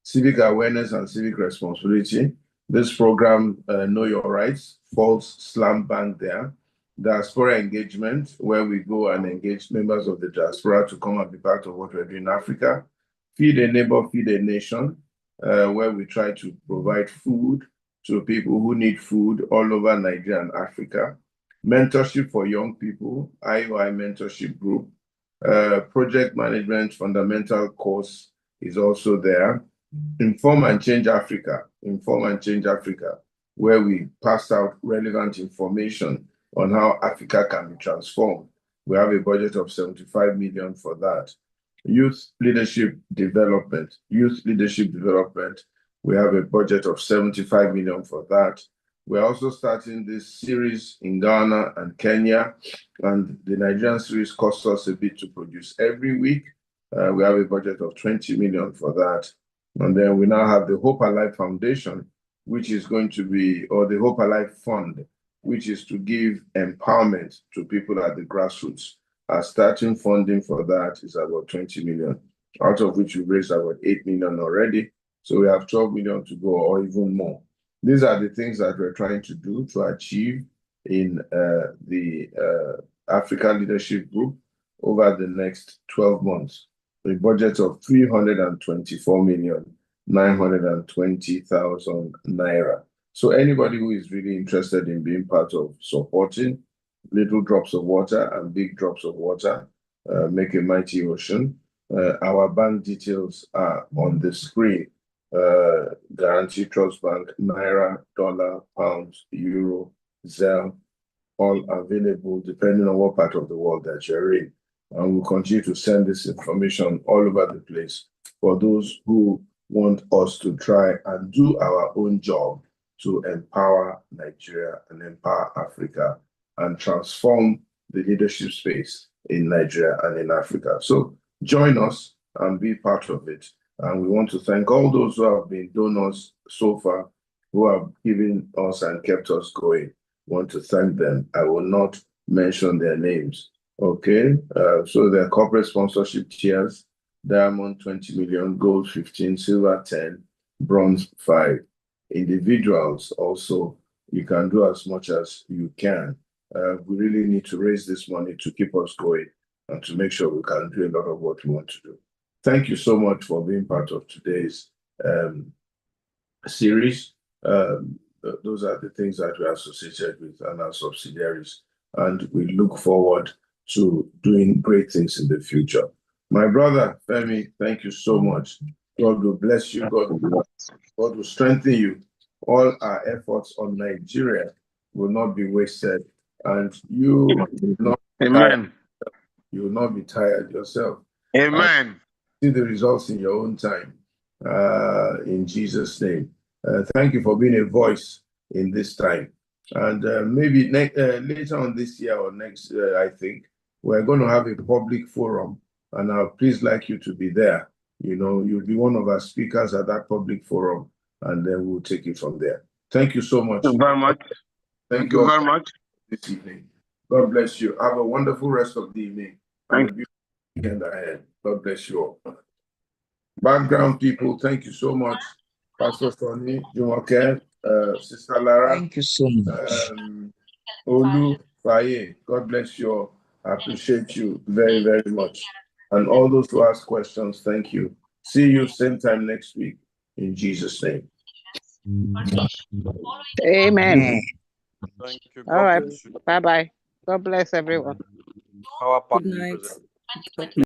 civic awareness and civic responsibility, this program, Know Your Rights, falls slam bang there. Diaspora engagement, where we go and engage members of the diaspora to come and be part of what we're doing in Africa. Feed a Neighbor, Feed a Nation, where we try to provide food to people who need food all over Nigeria and Africa. Mentorship for young people, IOI mentorship group. Project management fundamental course is also there. Inform and Change Africa, where we pass out relevant information on how Africa can be transformed. We have a budget of 75 million for that. Youth leadership development, we have a budget of 75 million for that. We're also starting this series in Ghana and Kenya, and the Nigerian series costs us a bit to produce every week. We have a budget of 20 million for that. And then we now have the Hope Alive Foundation, which is going to be, or the Hope Alive Fund, which is to give empowerment to people at the grassroots. Our starting funding for that is about 20 million, out of which we've raised about 8 million already. So we have 12 million to go, or even more. These are the things that we're trying to do to achieve in the African Leadership Group over the next 12 months. A budget of 324,920,000 naira. So anybody who is really interested in being part of supporting little drops of water and big drops of water make a mighty ocean, our bank details are on the screen. Guarantee Trust Bank, Naira, Dollar, Pounds, Euro, Zelle, all available depending on what part of the world that you're in. And we'll continue to send this information all over the place for those who want us to try and do our own job to empower Nigeria and empower Africa and transform the leadership space in Nigeria and in Africa. So join us and be part of it. And we want to thank all those who have been donors so far, who have given us and kept us going. We want to thank them. I will not mention their names. Okay, so their corporate sponsorship tiers: diamond 20 million, gold 15, silver 10, bronze 5. Individuals also, you can do as much as you can. We really need to raise this money to keep us going and to make sure we can do a lot of what we want to do. Thank you so much for being part of today's series. Those are the things that we are associated with and our subsidiaries, and we look forward to doing great things in the future. My brother, Femi, thank you so much. God will bless you. God will strengthen you. All our efforts on Nigeria will not be wasted, and you will not you will not be tired yourself. Amen. See the results in your own time. In Jesus' name. Thank you for being a voice in this time. And maybe later on this year or next, I think, we're going to have a public forum, and I'll please like you to be there. You know, you'll be one of our speakers at that public forum, and then we'll take it from there. Thank you so much. Thank you very much. Thank you very much this evening. God bless you. Have a wonderful rest of the evening and a beautiful weekend ahead. God bless you all. Background people, thank you so much. Pastor Tony, Jumoke, Sister Lara. Thank you so much. Olu, Faye, God bless you all. I appreciate you very, very much. And all those who ask questions, thank you. See you same time next week. In Jesus' name. Amen. Thank you. All God right. bless you. Bye-bye. God bless everyone. Good night. God bless.